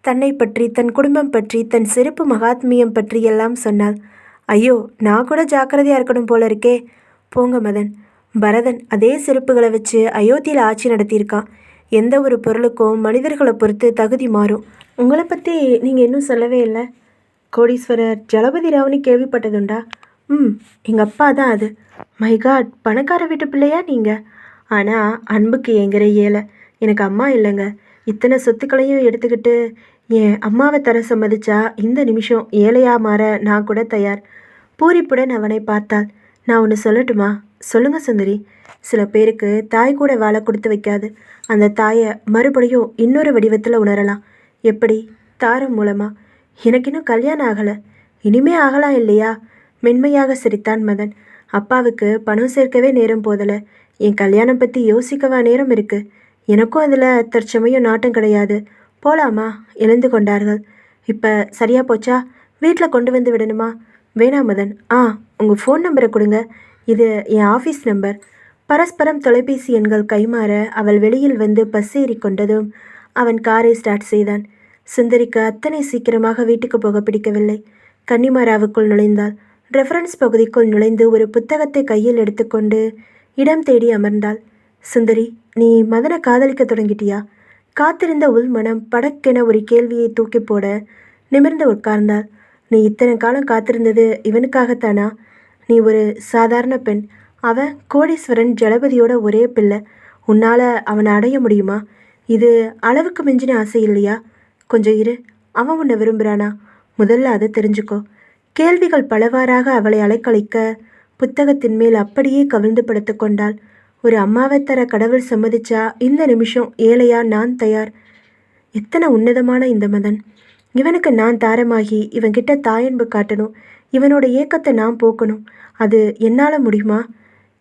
தன்னை பற்றி, தன் குடும்பம் பற்றி, தன் சிறப்பு மகாத்மியம் பற்றி எல்லாம் சொன்னாள். ஐயோ, நான் கூட ஜாக்கிரதையாக இருக்கணும் போல இருக்கே. போங்க மதன். பரதன் அதே செருப்புகளை வச்சு அயோத்தியில் ஆட்சி நடத்தியிருக்கான். எந்த ஒரு பொருளுக்கும் மனிதர்களை பொறுத்து தகுதி மாறும். உங்களை பற்றி நீங்கள் இன்னும் சொல்லவே இல்லை. கோடீஸ்வரர் ஜலபதி ராவ்னு கேள்விப்பட்டதுண்டா? எங்கள் அப்பா தான் அது. மை காட், பணக்கார வீட்டு பிள்ளையா நீங்கள்? ஆனால் அன்புக்கு ஏங்குற ஏழை. எனக்கு அம்மா இல்லைங்க. இத்தனை சொத்துக்களையும் எடுத்துக்கிட்டு என் அம்மாவை தர சம்மதிச்சா இந்த நிமிஷம் ஏழையாக மாற நான் கூட தயார். பூரிப்புடன் அவனை பார்த்தாள். நான் ஒன்று சொல்லட்டுமா? சொல்லுங்கள் சுந்தரி. சில பேருக்கு தாய் கூட வாழை கொடுத்து வைக்காது. அந்த தாயை மறுபடியும் இன்னொரு வடிவத்தில் உணரலாம். எப்படி? தாரம் மூலமாக. எனக்கு இன்னும் கல்யாணம் ஆகலை. இனிமே ஆகலாம் இல்லையா? மென்மையாக சிரித்தான் மதன். அப்பாவுக்கு பணம் சேர்க்கவே நேரம் போதலை. என் கல்யாணம் பற்றி யோசிக்கவா நேரம் இருக்குது? எனக்கும் அதில் தற்சமயம் நாட்டம் கிடையாது. போலாமா? எழுந்து கொண்டார்கள். இப்போ சரியாக போச்சா? வீட்டில் கொண்டு வந்து விடணுமா? வேணாம் மதன். உங்கள் ஃபோன் நம்பரை கொடுங்க. இது என் ஆஃபீஸ் நம்பர். பரஸ்பரம் தொலைபேசி எண்கள் கைமாற அவள் வெளியில் வந்து பஸ் ஏறி கொண்டதும் அவன் காரை ஸ்டார்ட் செய்தான். சுந்தரிக்கு அத்தனை சீக்கிரமாக வீட்டுக்கு போக பிடிக்கவில்லை. கன்னிமாராவுக்குள் நுழைந்தாள். ரெஃபரன்ஸ் பகுதிக்குள் நுழைந்து ஒரு புத்தகத்தை கையில் எடுத்துக்கொண்டு இடம் தேடி அமர்ந்தாள். சுந்தரி, நீ மதனை காதலிக்க தொடங்கிட்டியா? காத்திருந்த உள்மனம் படக்கென ஒரு கேள்வியை தூக்கி போட நிமிர்ந்து உட்கார்ந்தாள். நீ இத்தனை காலம் காத்திருந்தது இவனுக்காகத்தானா? நீ ஒரு சாதாரண பெண். அவன் கோடீஸ்வரன் ஜலபதியோட ஒரே பிள்ளை. உன்னால் அவனை அடைய முடியுமா? இது அளவுக்கு மிஞ்சின ஆசை இல்லையா? கொஞ்சம் இரு. அவன் உன்னை விரும்புகிறானா? முதல்ல அதை தெரிஞ்சுக்கோ. கேள்விகள் பலவாறாக அவளை அலைக்கழிக்க புத்தகத்தின் மேல் அப்படியே கவிழ்ந்து படுத்து கொண்டாள். ஒரு அம்மாவை தர கடவுள் சம்மதிச்சா இந்த நிமிஷம் ஏழையா நான் தயார். எத்தனை உன்னதமான இந்த மதன்! இவனுக்கு நான் தாரமாகி இவன்கிட்ட தாயன்பு காட்டணும். இவனோட ஏக்கத்தை நான் போக்கணும். அது என்னால் முடியுமா?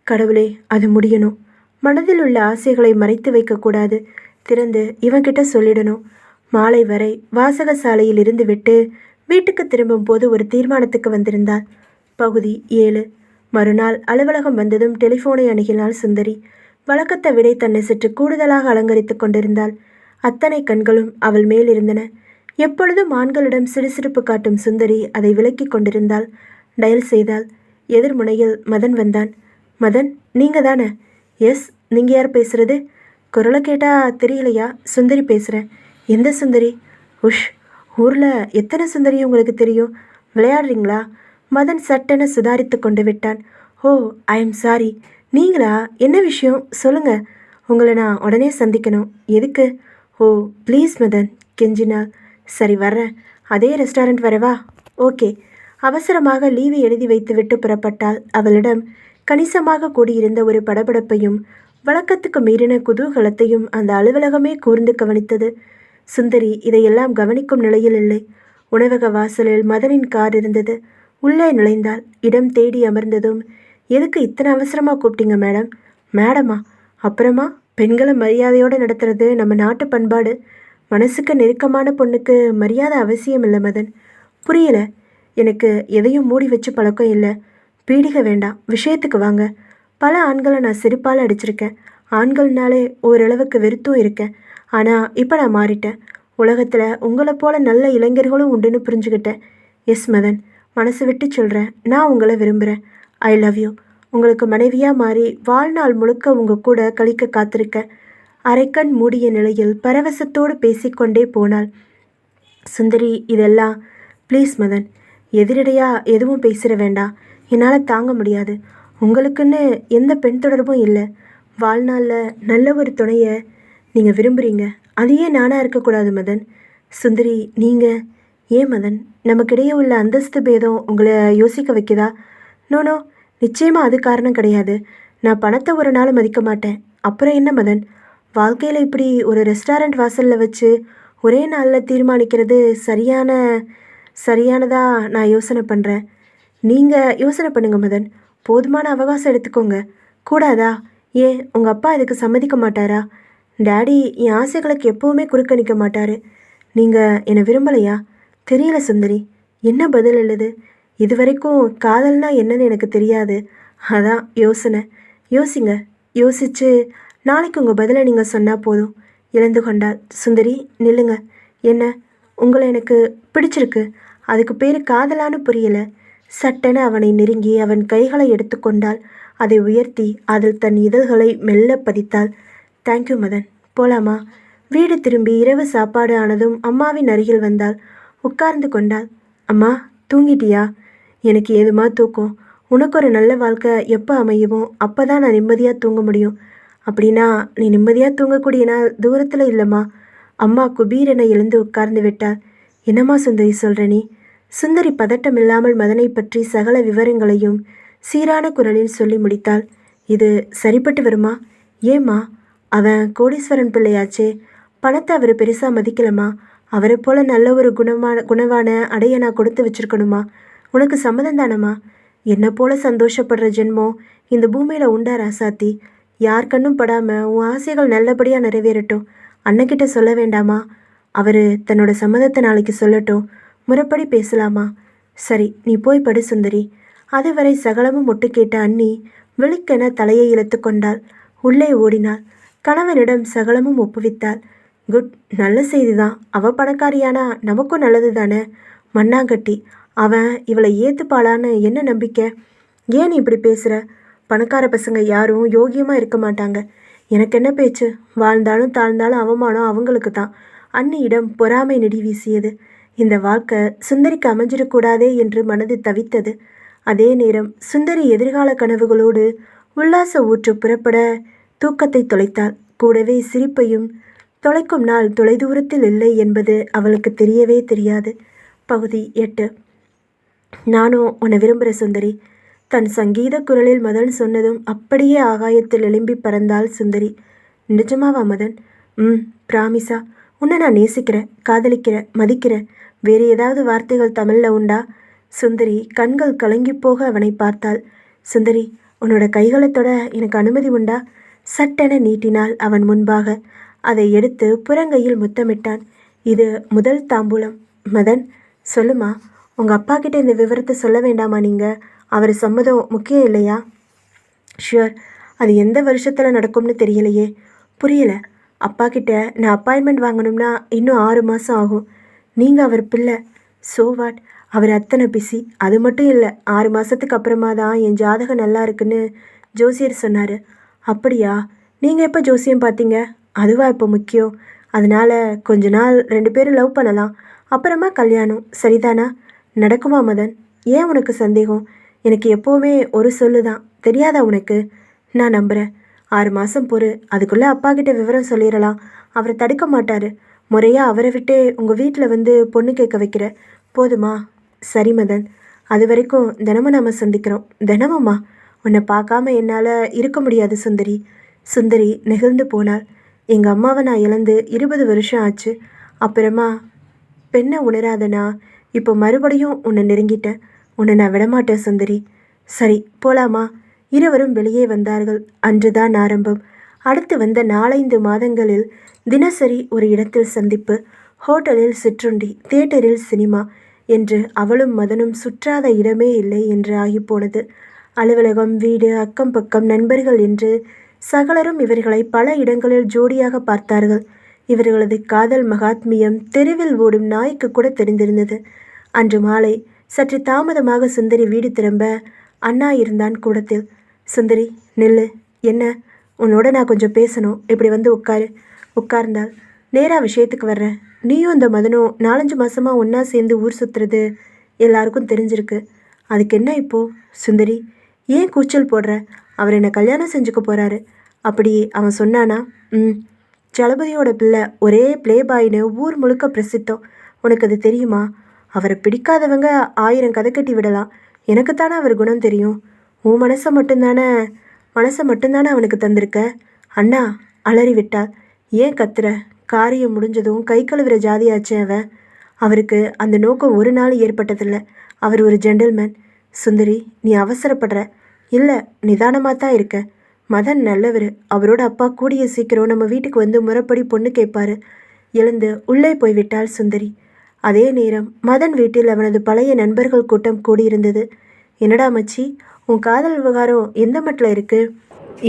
கடவுளே, அது முடியணும். மனதில் உள்ள ஆசைகளை மறைத்து வைக்கக்கூடாது. திறந்து இவன்கிட்ட சொல்லிடணும். மாலை வரை வாசகசாலையில் இருந்து விட்டு வீட்டுக்கு திரும்பும் போது ஒரு தீர்மானத்துக்கு வந்திருந்தாள். பகுதி 7. மறுநாள் அலுவலகம் வந்ததும் டெலிஃபோனை அணுகினாள் சுந்தரி. வழக்கத்தை விட தன்னை சற்று கூடுதலாக அலங்கரித்து கொண்டிருந்தாள். அத்தனை கண்களும் அவள் மேல் இருந்தன. எப்பொழுதும் ஆண்களிடம் சிறுசிறுப்பு காட்டும் சுந்தரி அதை விலக்கி கொண்டிருந்தாள். டயல் செய்தாள். எதிர்முனையில் மதன் வந்தான். மதன், நீங்கள் தானே? எஸ். நீங்கள் யார் பேசுகிறது? குரலை கேட்டால் தெரியலையா? சுந்தரி பேசுகிறேன். எந்த சுந்தரி? உஷ், ஊரில் எத்தனை சுந்தரி உங்களுக்கு தெரியும்? விளையாடுறீங்களா? மதன் சட்டென சுதாரித்து கொண்டு விட்டான். Oh, I am sorry. நீங்களா? என்ன விஷயம் சொல்லுங்கள். உங்களை நான் உடனே சந்திக்கணும். எதுக்கு? ஓ ப்ளீஸ் மதன், கெஞ்சினாள். சரி, வர்றேன். அதே ரெஸ்டாரண்ட் வரவா? ஓகே. அவசரமாக லீவு எழுதி வைத்துவிட்டு புறப்பட்டாள். அவளிடம் கணிசமாக கூடியிருந்த ஒரு படபடப்பையும் வழக்கத்துக்கு மீறின குதூகலத்தையும் அந்த அலுவலகமே கூர்ந்து கவனித்தது. சுந்தரி இதையெல்லாம் கவனிக்கும் நிலையில் இல்லை. உணவக வாசலில் மதனின் கார் இருந்தது. உள்ளே நுழைந்தாள். இடம் தேடி அமர்ந்ததும், எதுக்கு இத்தனை அவசரமாக கூப்பிட்டீங்க மேடம்? மேடமா? அப்புறமா பெண்களை மரியாதையோடு நடத்துறது நம்ம நாட்டு பண்பாடு. மனசுக்கு நெருக்கமான பொண்ணுக்கு மரியாதை அவசியம் இல்லை மதன். புரியலை. எனக்கு எதையும் மூடி வச்சு பழக்கம் இல்லை. பீடிக வேண்டாம், விஷயத்துக்கு வாங்க. பல ஆண்களை நான் செருப்பால் அடிச்சிருக்கேன். ஆண்கள்னாலே ஓரளவுக்கு வெறுத்தும் இருக்கேன். ஆனால் இப்போ நான் மாறிட்டேன். உலகத்தில் உங்களை போல நல்ல இளைஞர்களும் உண்டுன்னு புரிஞ்சுக்கிட்டேன். எஸ் மதன், மனசு விட்டு சொல்கிறேன். நான் உங்களை விரும்புகிறேன். I love you. உங்களுக்கு மனைவியாக மாறி வாழ்நாள் முழுக்க உங்கள் கூட கழிக்க காத்திருக்கேன். அரைக்கண் மூடிய நிலையில் பரவசத்தோடு பேசிக்கொண்டே போனாள். சுந்தரி இதெல்லாம் ப்ளீஸ் மதன், எதிரடையாக எதுவும் பேசிட வேண்டாம். என்னால் தாங்க முடியாது. உங்களுக்குன்னு எந்த பெண் தொடர்பும் இல்லை. வாழ்நாளில் நல்ல ஒரு துணையை நீங்கள் விரும்புகிறீங்க. அதையே நானாக இருக்கக்கூடாது மதன். சுந்தரி நீங்கள் ஏன் மதன், நமக்கிடையே உள்ள அந்தஸ்து பேதம் உங்களை யோசிக்க வைக்குதா? நோ, நிச்சயமாக அது காரணம் கிடையாது. நான் பணத்தை ஒரு நாள் மதிக்க மாட்டேன். அப்புறம் என்ன மதன், வாழ்க்கையில் இப்படி ஒரு ரெஸ்டாரண்ட் வாசலில் வச்சு ஒரே நாளில் தீர்மானிக்கிறது சரியானதா நான் யோசனை பண்ணுறேன். நீங்கள் யோசனை பண்ணுங்க மதன். போதுமான அவகாசம் எடுத்துக்கோங்க. கூடாதா? ஏன் உங்கள் அப்பா இதுக்கு சம்மதிக்க மாட்டாரா? டேடி என் ஆசைகளுக்கு எப்போவுமே குறுக்க நிற்க மாட்டார். நீங்கள் என்னை விரும்பலையா? தெரியல சுந்தரி. என்ன பதில் எழுது? இது வரைக்கும் காதல்னா என்னன்னு எனக்கு தெரியாது. அதான் யோசிங்க. யோசிச்சு நாளைக்கு உங்கள் பதிலை நீங்கள் சொன்னால் போதும். இழந்து கொண்டாள். சுந்தரி நில்லுங்க. என்ன, உங்களை எனக்கு பிடிச்சிருக்கு. அதுக்கு பேர் காதலான்னு புரியல. சட்டென அவனை நெருங்கி அவன் கைகளை எடுத்துக்கொண்டாள். அதை உயர்த்தி அதில் தன் இதழ்களை மெல்ல பதித்தாள். தேங்க்யூ மதன், போலாமா? வீடு திரும்பி இரவு சாப்பாடு ஆனதும் அம்மாவின் அருகில் வந்தாள். உட்கார்ந்து கொண்டாள். அம்மா, தூங்கிட்டியா? எனக்கு ஏதுமா தூக்கம்? உனக்கு ஒரு நல்ல வாழ்க்கை எப்போ அமையுமோ அப்போ தான் நான் நிம்மதியாக தூங்க முடியும். அப்படின்னா நீ நிம்மதியாக தூங்கக்கூடிய நாள் தூரத்தில் இல்லைம்மா. அம்மா குபீரென எழுந்து உட்கார்ந்து விட்டாள். என்னம்மா சுந்தரி சொல்கிற நீ? சுந்தரி பதட்டம் இல்லாமல் மதனை பற்றி சகல விவரங்களையும் சீரான குரலில் சொல்லி முடித்தாள். இது சரிப்பட்டு வருமா? ஏம்மா, அவன் கோடீஸ்வரன் பிள்ளையாச்சே. பணத்தை அவர் பெருசாக மதிக்கலம்மா. அவரை போல நல்ல ஒரு குணவான அடைய நான் கொடுத்து வச்சிருக்கணுமா? உனக்கு சம்மதம் தானம்மா? என்னை போல சந்தோஷப்படுற ஜென்மம் இந்த பூமியில் உண்டா ராசாத்தி? யார் கண்ணும் படாமல் உன் ஆசைகள் நல்லபடியாக நிறைவேறட்டும். அண்ணக்கிட்ட சொல்ல வேண்டாமா? அவர் தன்னோட சம்மதத்தை நாளைக்கு சொல்லட்டும். முறைப்படி பேசலாமா? சரி, நீ போய் படு சுந்தரி. அதுவரை சகலமும் ஒட்டு கேட்ட அண்ணி விழிக்கென தலையை இழுத்து கொண்டாள். உள்ளே ஓடினாள். கணவனிடம் சகலமும் ஒப்புவித்தாள். குட், நல்ல செய்தி தான். அவள் பணக்காரியானா நமக்கும் நல்லது தானே. மண்ணாங்கட்டி, அவன் இவளை ஏற்றுப்பாளான்னு என்ன நம்பிக்கை? ஏன் நீ இப்படி பேசுகிற? பணக்கார பசங்க யாரும் யோகியமாக இருக்க மாட்டாங்க. எனக்கு என்ன பேச்சு? வாழ்ந்தாலும் தாழ்ந்தாலும் அவமானம் அவங்களுக்கு தான். அண்ணியிடம் பொறாமை நெடி வீசியது. இந்த வாழ்க்கை சுந்தரிக்கு அமைஞ்சிடக்கூடாதே என்று மனது தவித்தது. அதே நேரம் சுந்தரி எதிர்கால கனவுகளோடு உல்லாச ஊற்று புறப்பட தூக்கத்தை தொலைத்தாள். கூடவே சிரிப்பையும். தொலைக்கும் நாள் தொலைதூரத்தில் இல்லை என்பது அவளுக்கு தெரியவே தெரியாது. பகுதி 8. நானும் உன்னை விரும்புகிற சுந்தரி. தன் சங்கீத குரலில் மதன் சொன்னதும் அப்படியே ஆகாயத்தில் எழும்பி பறந்தாள் சுந்தரி. நிஜமாவா மதன்? பிராமிஸா. உன்னை நான் நேசிக்கிறேன், காதலிக்கிறேன், மதிக்கிறேன். வேறு ஏதாவது வார்த்தைகள் தமிழில் உண்டா? சுந்தரி கண்கள் கலங்கி போக அவனை பார்த்தாள். சுந்தரி, உன்னோட கைகளை தொட எனக்கு அனுமதி உண்டா? சட்டென நீட்டினாள் அவன் முன்பாக. அதை எடுத்து புறங்கையில் முத்தமிட்டான். இது முதல் தாம்பூலம். மதன், சொல்லுமா, உங்கள் அப்பா கிட்ட இந்த விவரத்தை சொல்ல வேண்டாமா? நீங்கள் அவர் சம்மதம் முக்கியம் இல்லையா? ஷுவர். அது எந்த வருஷத்தில் நடக்கும்னு தெரியலையே. புரியலை. அப்பா கிட்ட நான் அப்பாயின்மெண்ட் வாங்கணும்னா இன்னும் 6 மாதம் ஆகும். நீங்கள் அவர் பிள்ளை. So what? அவர் அத்தனை பிஸி. அது மட்டும் இல்லை, 6 மாதத்துக்கு அப்புறமா தான் என் ஜாதகம் நல்லா இருக்குன்னு ஜோசியர் சொன்னார். அப்படியா? நீங்கள் எப்போ ஜோசியம் பார்த்தீங்க? அதுவா இப்போ முக்கியம்? அதனால் கொஞ்ச நாள் 2 பேரும் லவ் பண்ணலாம், அப்புறமா கல்யாணம். சரிதானா? நடக்குமா மதன்? ஏன் உனக்கு சந்தேகம்? எனக்கு எப்போவுமே ஒரு சொல்லு தான். தெரியாதா உனக்கு? நான் நம்புகிறேன். 6 மாதம் பொறு. அதுக்குள்ளே அப்பா கிட்ட விவரம் சொல்லிடலாம். அவரை தடுக்க மாட்டார். முறையாக அவரை விட்டே உங்கள் வீட்டில் வந்து பொண்ணு கேட்க வைக்கிற. போதுமா? சரி மதன். அது வரைக்கும் தினமும் நம்ம சந்திக்கிறோம். தினமும்மா? உன்னை பார்க்காம என்னால் இருக்க முடியாது சுந்தரி. சுந்தரி நெகிழ்ந்து போனாள். எங்கள் அம்மாவை நான் இழந்து 20 வருஷம் ஆச்சு. அப்புறமா பெண்ணை உணராதனா இப்போ மறுபடியும் உன்னை நெருங்கிட்டேன். உன்னை நான் விடமாட்டேன் சுந்தரி. சரி, போலாமா? இருவரும் வெளியே வந்தார்கள். அன்றுதான் ஆரம்பம். அடுத்து வந்த 4-5 மாதங்களில் தினசரி ஒரு இடத்தில் சந்திப்பு, ஹோட்டலில் சிற்றுண்டி, தியேட்டரில் சினிமா என்று அவளும் மதனும் சுற்றாத இடமே இல்லை என்று ஆகிப்போனது. அலுவலகம், வீடு, அக்கம் பக்கம், நண்பர்கள் என்று சகலரும் இவர்களை பல இடங்களில் ஜோடியாக பார்த்தார்கள். இவர்களது காதல் மகாத்மியம் தெருவில் ஓடும் நாய்க்கு கூட தெரிந்திருந்தது. அன்று மாலை சற்று தாமதமாக சுந்தரி வீடு திரும்ப அண்ணா இருந்தான் கூடத்தில். சுந்தரி, நில்லு. என்ன? உன்னோட நான் கொஞ்சம் பேசணும். இப்படி வந்து உட்காரு. உட்கார்ந்தாள். நேராக விஷயத்துக்கு வர்றேன். நீயும் இந்த மதனும் 4-5 மாதமாக ஒன்றா சேர்ந்து ஊர் சுற்றுறது எல்லாருக்கும் தெரிஞ்சிருக்கு. அதுக்கு என்ன இப்போது? சுந்தரி, ஏன் கூச்சல் போடுற? அவர் என்னை கல்யாணம் செஞ்சுக்க போகிறாரு. அப்படி அவன் சொன்னானா? ம். சலபதியோட பிள்ளை, ஒரே ப்ளே பாய்னு ஊர் முழுக்க பிரசித்தம். உனக்கு அது தெரியுமா? அவரை பிடிக்காதவங்க 1000 கதை கட்டி விடலாம். எனக்குத்தானே அவர் குணம் தெரியும். உன் மனசை மட்டும்தானே அவனுக்கு தந்திருக்க. அண்ணா, அலறி விட்டாள். ஏன் கத்துற? காரியம் முடிஞ்சதும் கை கழுவுற ஜாதியாச்சு அவன். அவருக்கு அந்த நோக்கம் ஒரு நாள் ஏற்பட்டதில்லை. அவர் ஒரு ஜென்டில்மேன். சுந்தரி, நீ அவசரப்படுற. இல்லை, நிதானமாக தான் இருக்க. மதன் நல்லவர். அவரோட அப்பா கூடிய சீக்கிரம் நம்ம வீட்டுக்கு வந்து முறைப்படி பொண்ணு கேட்பாரு. எழுந்து உள்ளே போய்விட்டாள் சுந்தரி. அதே நேரம் மதன் வீட்டில் அவனது பழைய நண்பர்கள் கூட்டம் கூடியிருந்தது. என்னடா மச்சி, உன் காதல் விவகாரம் எந்த மட்டில் இருக்கு?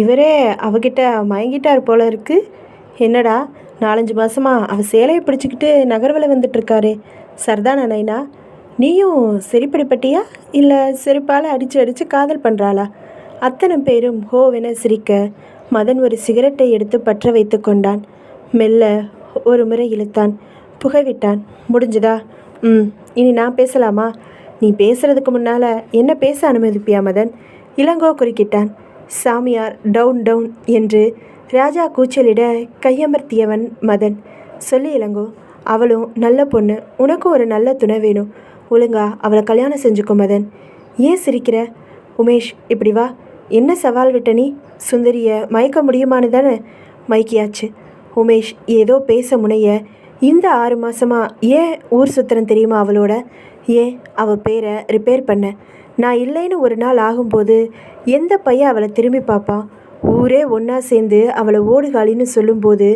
இவரே அவகிட்ட மயங்கிட்டார் போல இருக்கு. என்னடா 4-5 மாசமா அவ சேலையை பிடிச்சிக்கிட்டு நகர்வில் வந்துட்டுருக்காரே, சர்தானா நைனா? நீயும் செரிப்படிப்பட்டியா இல்லை செருப்பால் அடித்து காதல் பண்ணுறாளா? அத்தனை பேரும் ஹோவென சிரிக்க மதன் ஒரு சிகரெட்டை எடுத்து பற்ற வைத்து கொண்டான். மெல்ல ஒரு முறை இழுத்தான், புகைவிட்டான். முடிஞ்சுதா? இனி நான் பேசலாமா? நீ பேசுறதுக்கு முன்னால் என்ன பேச அனுமதிப்பியா மதன்? இளங்கோ குறுக்கிட்டான். சாமியார் டவுன் டவுன் என்று ராஜா கூச்சலிட கையமர்த்தியவன் மதன். சொல்லி இளங்கோ, அவளும் நல்ல பொண்ணு, உனக்கும் ஒரு நல்ல துணை வேணும். ஒழுங்கா அவளை கல்யாணம் செஞ்சுக்கோ மதன். ஏன் சிரிக்கிற? உமேஷ், இப்படி வா. என்ன சவால் விட்ட நீ? சுந்தரியை மயக்க முடியுமான்னு தானே? மயக்கியாச்சு. உமேஷ் ஏதோ பேச முனைய, இந்த 6 மாதமா ஏன் ஊர் சுத்திரம் தெரியுமா அவளோட? ஏன் அவள் பேரை ரிப்பேர் பண்ண. நான் இல்லைன்னு ஒரு நாள் ஆகும்போது எந்த பையன் அவளை திரும்பி பார்ப்பான்? ஊரே ஒன்றா சேர்ந்து அவளை ஓடுகாலின்னு சொல்லும்போது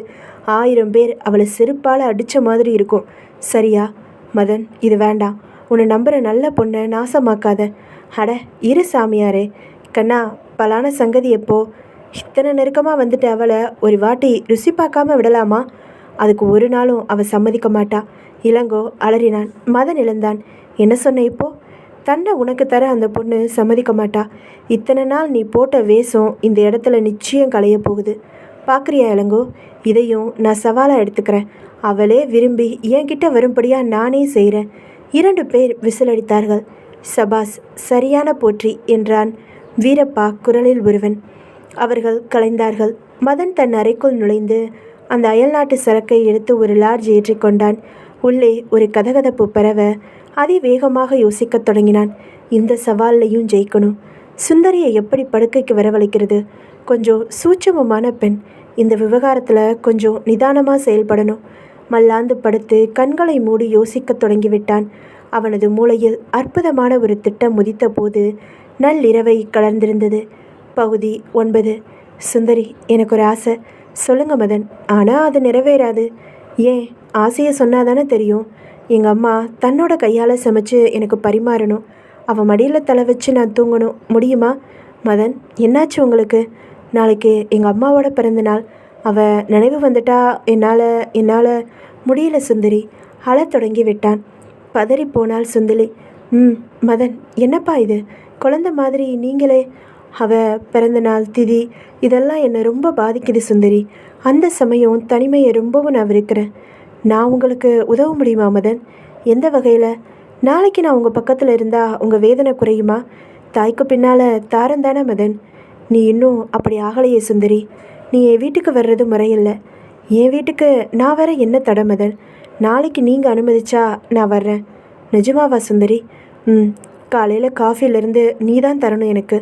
1000 பேர் அவளை செருப்பால் அடித்த மாதிரி இருக்கும். சரியா? மதன், இது வேண்டாம். உன்னை நம்புகிற நல்ல பொண்ணை நாசமாக்காத. அட இரு சாமியாரே. கண்ணா, பலான சங்கதி எப்போ? இத்தனை நெருக்கமாக வந்துட்டு அவளை ஒரு வாட்டி ருசி பார்க்காம விடலாமா? அதுக்கு ஒரு நாளும் அவள் சம்மதிக்க மாட்டா. இளங்கோ அலறினான். மதன் இழந்தான். என்ன சொன்ன இப்போ? தன்னை உனக்கு தர அந்த பொண்ணு சம்மதிக்க மாட்டா. இத்தனை நாள் நீ போட்ட வேஷம் இந்த இடத்துல நிச்சயம் களைய போகுது. பார்க்குறியா இளங்கோ? இதையும் நான் சவாலாக எடுத்துக்கிறேன். அவளே விரும்பி என்கிட்ட வரும்படியாக நானே செய்கிறேன். 2 பேர் விசிலடித்தார்கள். சபாஸ், சரியான போற்றி என்றான் வீரப்பா குரலில் ஒருவன். அவர்கள் கலைந்தார்கள். மதன் தன் அறைக்குள் நுழைந்து அந்த அயல்நாட்டு சரக்கை எடுத்து ஒரு லார்ஜ் ஏற்றிக்கொண்டான். உள்ளே ஒரு கதகதப்பு பரவ அதிவேகமாக யோசிக்கத் தொடங்கினான். இந்த சவால்லையும் ஜெயிக்கணும். சுந்தரியை எப்படி படுக்கைக்கு வரவழைக்கிறது? கொஞ்சம் சூட்சமமான பெண். இந்த விவகாரத்தில் கொஞ்சம் நிதானமாக செயல்படணும். மல்லாந்து படுத்து கண்களை மூடி யோசிக்கத் தொடங்கிவிட்டான். அவனது மூளையில் அற்புதமான ஒரு திட்டம் உதித்த போது நள்ளிரவை கலர்ந்திருந்தது. பகுதி 9. சுந்தரி, எனக்கு ஒரு ஆசை. சொல்லுங்க மதன். ஆனால் அது நிறைவேறாது. ஏன்? ஆசையை சொன்னாதானே தெரியும். எங்கள் அம்மா தன்னோட கையால் சமைச்சு எனக்கு பரிமாறணும். அவள் மடியில் தலை வச்சு நான் தூங்கணும். முடியுமா? மதன், என்னாச்சு உங்களுக்கு? நாளைக்கு எங்கள் அம்மாவோட பிறந்த நாள். அவள் நினைவு வந்துட்டா என்னால் முடியல சுந்தரி. அழத் தொடங்கி விட்டான். பதறி போனாள் சுந்தரி. மதன், என்னப்பா இது? குழந்த மாதிரி நீங்களே. அவள் பிறந்த நாள் திதி இதெல்லாம் என்னை ரொம்ப பாதிக்குது சுந்தரி. அந்த சமயம் தனிமையை ரொம்பவும் நான் விருக்கிறேன். நான் உங்களுக்கு உதவ முடியுமா மதன்? எந்த வகையில்? நாளைக்கு நான் உங்கள் பக்கத்தில் இருந்தால் உங்கள் வேதனை குறையுமா? தாய்க்கு பின்னால் தாரம் தானே மதன். நீ இன்னும் அப்படி ஆகலையே சுந்தரி. நீ என் வீட்டுக்கு வர்றது முறையில்லை. என் வீட்டுக்கு நான் வர என்ன தடை மதன்? நாளைக்கு நீங்கள் அனுமதிச்சா நான் வர்றேன். நிஜமாவா சுந்தரி? காலையில் காஃபிலேருந்து நீ தான் தரணும் எனக்கு.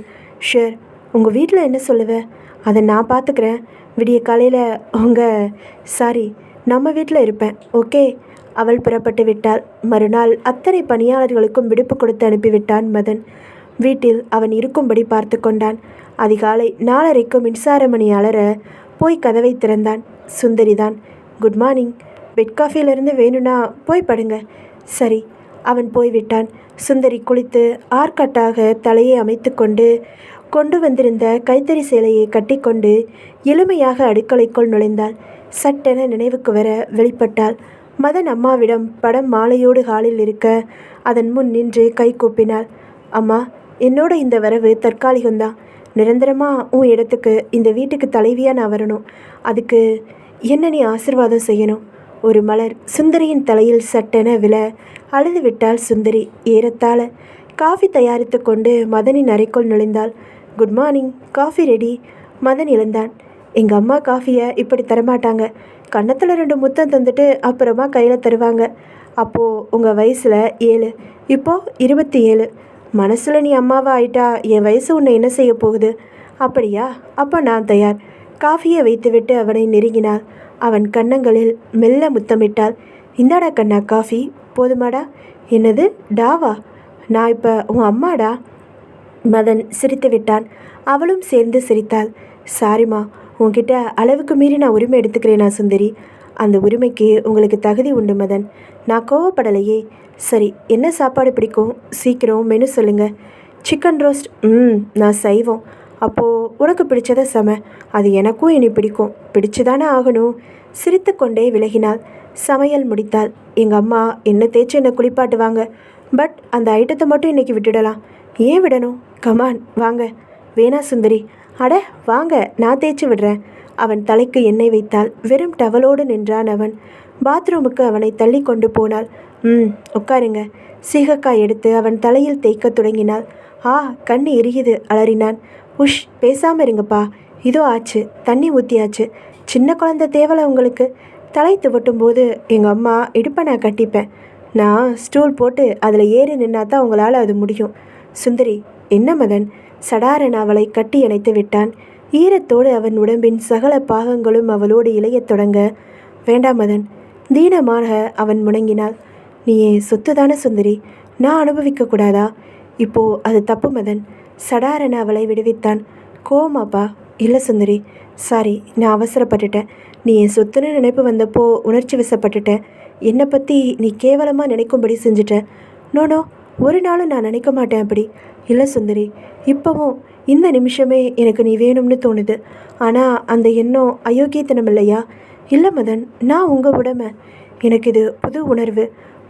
ஷூர். உங்கள் வீட்டில் என்ன சொல்லுவ? அதை நான் பார்த்துக்கிறேன். விடிய காலையில் நம்ம வீட்டில் இருப்பேன். ஓகே. அவள் புறப்பட்டு விட்டாள். மறுநாள் அத்தனை பணியாளர்களுக்கும் விடுப்பு கொடுத்து அனுப்பிவிட்டான் மதன். வீட்டில் அவன் இருக்கும்படி பார்த்து கொண்டான். அதிகாலை 4:30க்கு மின்சார மணி அலற போய் கதவை திறந்தான். சுந்தரிதான். Good morning. பெட் காஃபியிலிருந்து வேணும்னா போய் படுங்க. சரி. அவன் போய்விட்டான். சுந்தரி குளித்து ஆர்கட்டாக தலையை அமைத்து கொண்டு வந்திருந்த கைத்தறி சேலையை கட்டிக்கொண்டு எளிமையாக அடுக்கலைக்குள் நுழைந்தாள். சட்டென நினைவுக்கு வர வெளிப்பட்டாள். மதன் அம்மாவிடம் படம் மாலையோடு ஹாலில் இருக்க அதன் முன் நின்று கை கூப்பினாள். அம்மா, என்னோட இந்த வரவு தற்காலிகம்தான். நிரந்தரமாக உன் இடத்துக்கு இந்த வீட்டுக்கு தலைவியாக நான் வரணும். அதுக்கு என்ன நீ ஆசீர்வாதம் செய்யணும். ஒரு மலர் சுந்தரியின் தலையில் சட்டென விழ அழுது விட்டாள் சுந்தரி. ஏறத்தாழ காஃபி தயாரித்து கொண்டு மதனின் அறைக்குள் நுழைந்தாள். Good morning, coffee ready. Madan எழுந்தான். எங்கள் அம்மா காஃபியை இப்படி தரமாட்டாங்க. கன்னத்தில் 2 முத்தம் தந்துட்டு அப்புறமா கையில் தருவாங்க. அப்போது உங்கள் வயசில் 7, இப்போது 27. மனசில் நீ அம்மாவா ஆயிட்டா என் வயசு உன்னை என்ன செய்ய போகுது? அப்படியா? அப்போ நான் தயார். காஃபியை வைத்துவிட்டு அவனை நெருங்கினாள். அவன் கன்னங்களில் மெல்ல முத்தமிட்டாள். இந்தாடா கண்ணா காஃபி, போதுமாடா? என்னது டாவா? நான் இப்போ உன் அம்மாடா. மதன் சிரித்து விட்டான். அவளும் சேர்ந்து சிரித்தாள். சாரிம்மா, உன்கிட்ட அளவுக்கு மீறி நான் உரிமை எடுத்துக்கிறேனா சுந்தரி? அந்த உரிமைக்கு உங்களுக்கு தகுதி உண்டு மதன். நான் கோவப்படலையே. சரி, என்ன சாப்பாடு பிடிக்கும்? சீக்கிரம் மெனு சொல்லுங்கள். Chicken roast. நான் சைவம். அப்போது உனக்கு பிடிச்சதை சம. அது எனக்கும் இனி பிடிக்கும். பிடிச்சுதானே ஆகணும். சிரித்து கொண்டே விலகினாள். சமையல் முடித்தாள். எங்கள் அம்மா என்ன தேய்ச்சி என்னை குளிப்பாட்டுவாங்க. பட் அந்த ஐட்டத்தை மட்டும் இன்றைக்கி விட்டுடலாம். ஏன் விடணும்? கமான் வாங்க. வேணா சுந்தரி. அட வாங்க, நான் தேய்ச்சி விடுறேன். அவன் தலைக்கு எண்ணெய் வைத்தாள். வெறும் டவலோடு நின்றான் அவன். பாத்ரூமுக்கு அவனை தள்ளி கொண்டு போனாள். உட்காருங்க. சீகக்காய் எடுத்து அவன் தலையில் தேய்க்க தொடங்கினாள். கண் எரியுது அலறினான். உஷ், பேசாமல் இருங்கப்பா. இதோ ஆச்சு, தண்ணி ஊற்றியாச்சு. சின்ன குழந்தை தேவலை உங்களுக்கு. தலை துவட்டும் போது எங்கள் அம்மா இடுப்பை நான் கட்டிப்பேன். நான் ஸ்டூல் போட்டு அதில் ஏறி நின்னா தான் உங்களால் அது முடியும். சுந்தரி. என்ன மதன்? சடாரன் அவளை கட்டி அணைத்து விட்டான். ஈரத்தோடு அவன் உடம்பின் சகல பாகங்களும் அவளோடு இளையத் தொடங்க. வேண்டாம் மதன். தீனமாக அவன் முணங்கினாள். நீ என் சொத்து தானே சுந்தரி, நான் அனுபவிக்கக்கூடாதா? இப்போது அது தப்பு மதன். சடாரன் அவளை விடுவித்தான். கோமாப்பா? இல்லை சுந்தரி, சாரி, நான் அவசரப்பட்டுட்டேன். நீ என் சொத்துன்னு நினைப்பு வந்தப்போ உணர்ச்சி வசப்பட்டுட்டேன். என்னை பற்றி நீ கேவலமாக நினைக்கும்படி செஞ்சுட்டேன். நோ, ஒரு நாளும் நான் நினைக்க மாட்டேன் அப்படி. இல்லை சுந்தரி, இப்போவும் இந்த நிமிஷமே எனக்கு நீ வேணும்னு தோணுது. ஆனால் அந்த எண்ணம் அயோக்கியத்தனம் இல்லையா? இல்லை மதன், நான் உங்கள் உடமை. எனக்கு இது புது உணர்வு.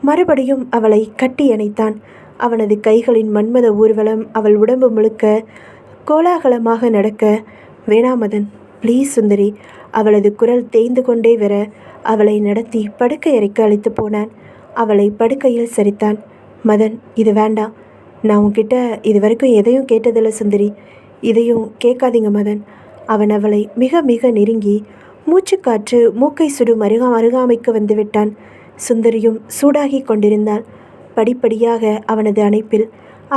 மறுபடியும் அவளை கட்டி அணைத்தான். அவனது கைகளின் மன்மத ஊர்வலம் அவள் உடம்பு முழுக்க கோலாகலமாக நடக்க. வேணாமதன், ப்ளீஸ் சுந்தரி. அவளது குரல் தேய்ந்து கொண்டே வர அவளை நடத்தி படுக்கை அறைக்கு அழைத்து போனான். அவளை படுக்கையில் சரித்தான். மதன், இது வேண்டாம். நான் உன்கிட்ட இது வரைக்கும் எதையும் கேட்டதில்லை சுந்தரி. இதையும் கேட்காதீங்க மதன். அவன் அவளை மிக மிக நெருங்கி மூச்சுக்காற்று மூக்கை சுடும் அருகாமைக்கு வந்துவிட்டான். சுந்தரியும் சூடாகி கொண்டிருந்தாள். படிப்படியாக அவனது அணைப்பில்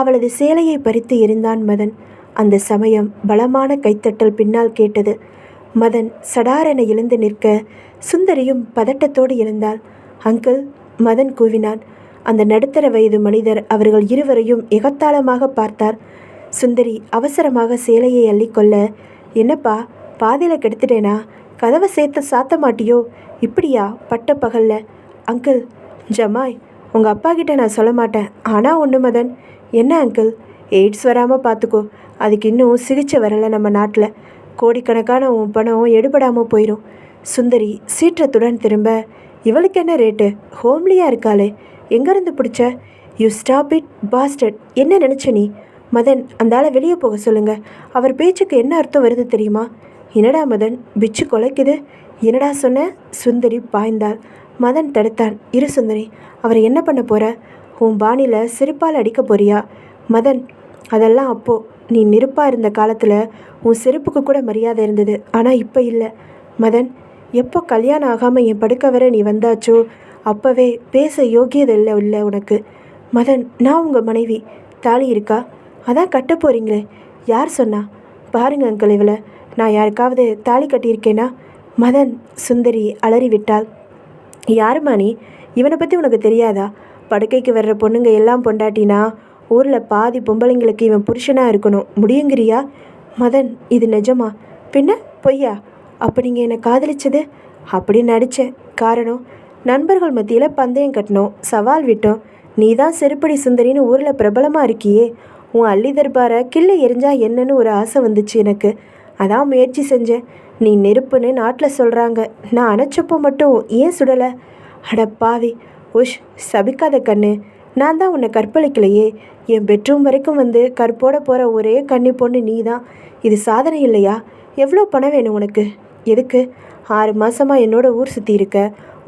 அவளது சேலையை பறித்து எறிந்தான் மதன். அந்த சமயம் பலமான கைத்தட்டல் பின்னால் கேட்டது. மதன் சடாரென எழுந்து நிற்க சுந்தரியும் பதட்டத்தோடு எழுந்தாள். அங்கிள், மதன் கூவினான். அந்த நடுத்தர வயது மனிதர் அவர்கள் இருவரையும் எகத்தாளமாக பார்த்தார். சுந்தரி அவசரமாக சேலையை அள்ளிக்கொள்ள, என்னப்பா பாதையில் கெடுத்துட்டேனா? கதவை சாத்த மாட்டியோ? இப்படியா பட்ட பகல்ல? அங்கிள், ஜமாய், உங்கள் அப்பா கிட்ட நான் சொல்ல மாட்டேன். ஆனால் ஒன்று மதன். என்ன அங்கிள்? எய்ட்ஸ் வராமல் பார்த்துக்கோ. அதுக்கு இன்னும் சிகிச்சை வரலை நம்ம நாட்டில். கோடிக்கணக்கான உன் பணம் எடுபடாமல் போயிடும். சுந்தரி சீற்றத்துடன் திரும்ப, இவளுக்கு என்ன ரேட்டு? ஹோம்லியாக இருக்காளே, எங்கேருந்து பிடிச்ச? You stop it bastard. என்ன நினச்ச நீ? மதன், அந்த ஆளை வெளியே போக சொல்லுங்கள். அவர் பேச்சுக்கு என்ன அர்த்தம் வருது தெரியுமா? என்னடா மதன், பிச்சு கொலைக்குது. என்னடா சொன்ன? சுந்தரி பாய்ந்தாள். மதன் தடுத்தான். இரு சுந்தரி, அவரை என்ன பண்ண போகிற? உன் பாணியில் செருப்பால் அடிக்க போறியா? மதன், அதெல்லாம் அப்போது நீ நெருப்பாக இருந்த காலத்தில் உன் செருப்புக்கு கூட மரியாதை இருந்தது. ஆனால் இப்போ இல்லை. மதன், எப்போ கல்யாணம் ஆகாமல் என் படுக்க வர நீ வந்தாச்சோ அப்போவே பேச யோகியதை இல்லை உனக்கு. மதன், நான் உங்கள் மனைவி. தாலி இருக்கா? அதான் கட்ட போகிறீங்களே. யார் சொன்னா? பாருங்க அங்கிள், இவளை நான் யாருக்காவது தாலி கட்டியிருக்கேனா? மதன். சுந்தரி அலறிவிட்டாள். யாருமா நீ? இவனை பற்றி உனக்கு தெரியாதா? படுக்கைக்கு வர்ற பொண்ணுங்க எல்லாம் பொண்டாட்டினா ஊரில் பாதி பொம்பளைங்களுக்கு இவன் புருஷனாக இருக்கணும். முடியுங்கிறியா? மதன், இது நிஜமா? பின்ன பொய்யா? அப்போ நீங்கள் என்னை காதலிச்சது? அப்படி நடித்தேன். காரணம், நண்பர்கள் மத்தியில் பந்தயம் கட்டினோம், சவால் விட்டோம். நீ தான் செருப்படி சுந்தரின்னு ஊரில் பிரபலமாக இருக்கியே. உன் அள்ளி தர்பாரை கிள்ளை எரிஞ்சா என்னன்னு ஒரு ஆசை வந்துச்சு எனக்கு. அதான் முயற்சி செஞ்சேன். நீ நெருப்புன்னு நாட்டில் சொல்கிறாங்க. நான் அணைச்சப்போ மட்டும் ஏன் சுடலை? அட பாவி. உஷ், சபிக்காத கண்ணு. நான் தான் உன்னை கற்பழிக்கலையே. என் பெட்ரூம் வரைக்கும் வந்து கற்போட போகிற ஒரே கன்னி பொண்ணு நீ தான். இது சாதனை இல்லையா? எவ்வளோ பணம் வேணும் உனக்கு? எதுக்கு? 6 மாதமாக என்னோட ஊர் சுற்றி இருக்க.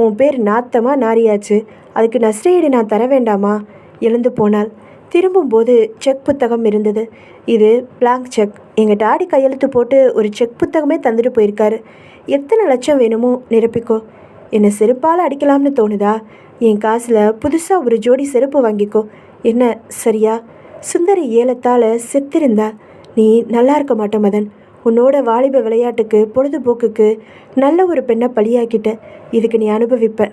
உன் பேர் நாத்தமா நாரியாச்சு, அதுக்கு நஷ்டஈடு நான் தர வேண்டாமா? எழுந்து போனாள். திரும்பும்போது செக் புத்தகம் இருந்தது. இது பிளாங்க் செக். எங்கள் டாடி கையெழுத்து போட்டு ஒரு செக் புத்தகமே தந்துட்டு போயிருக்காரு. எத்தனை லட்சம் வேணுமோ நிரப்பிக்கோ. என்னை செருப்பால் அடிக்கலாம்னு தோணுதா? என் காசில் புதுசாக ஒரு ஜோடி செருப்பு வாங்கிக்கோ. என்ன சரியா? சுந்தரி ஏலத்தால் செத்திருந்தா. நீ நல்லா இருக்க மாட்ட மதன். உன்னோட வாலிப விளையாட்டுக்கு பொழுதுபோக்குக்கு நல்ல ஒரு பெண்ணை பலியாக்கிட்ட. இதுக்கு நீ அனுபவிப்ப.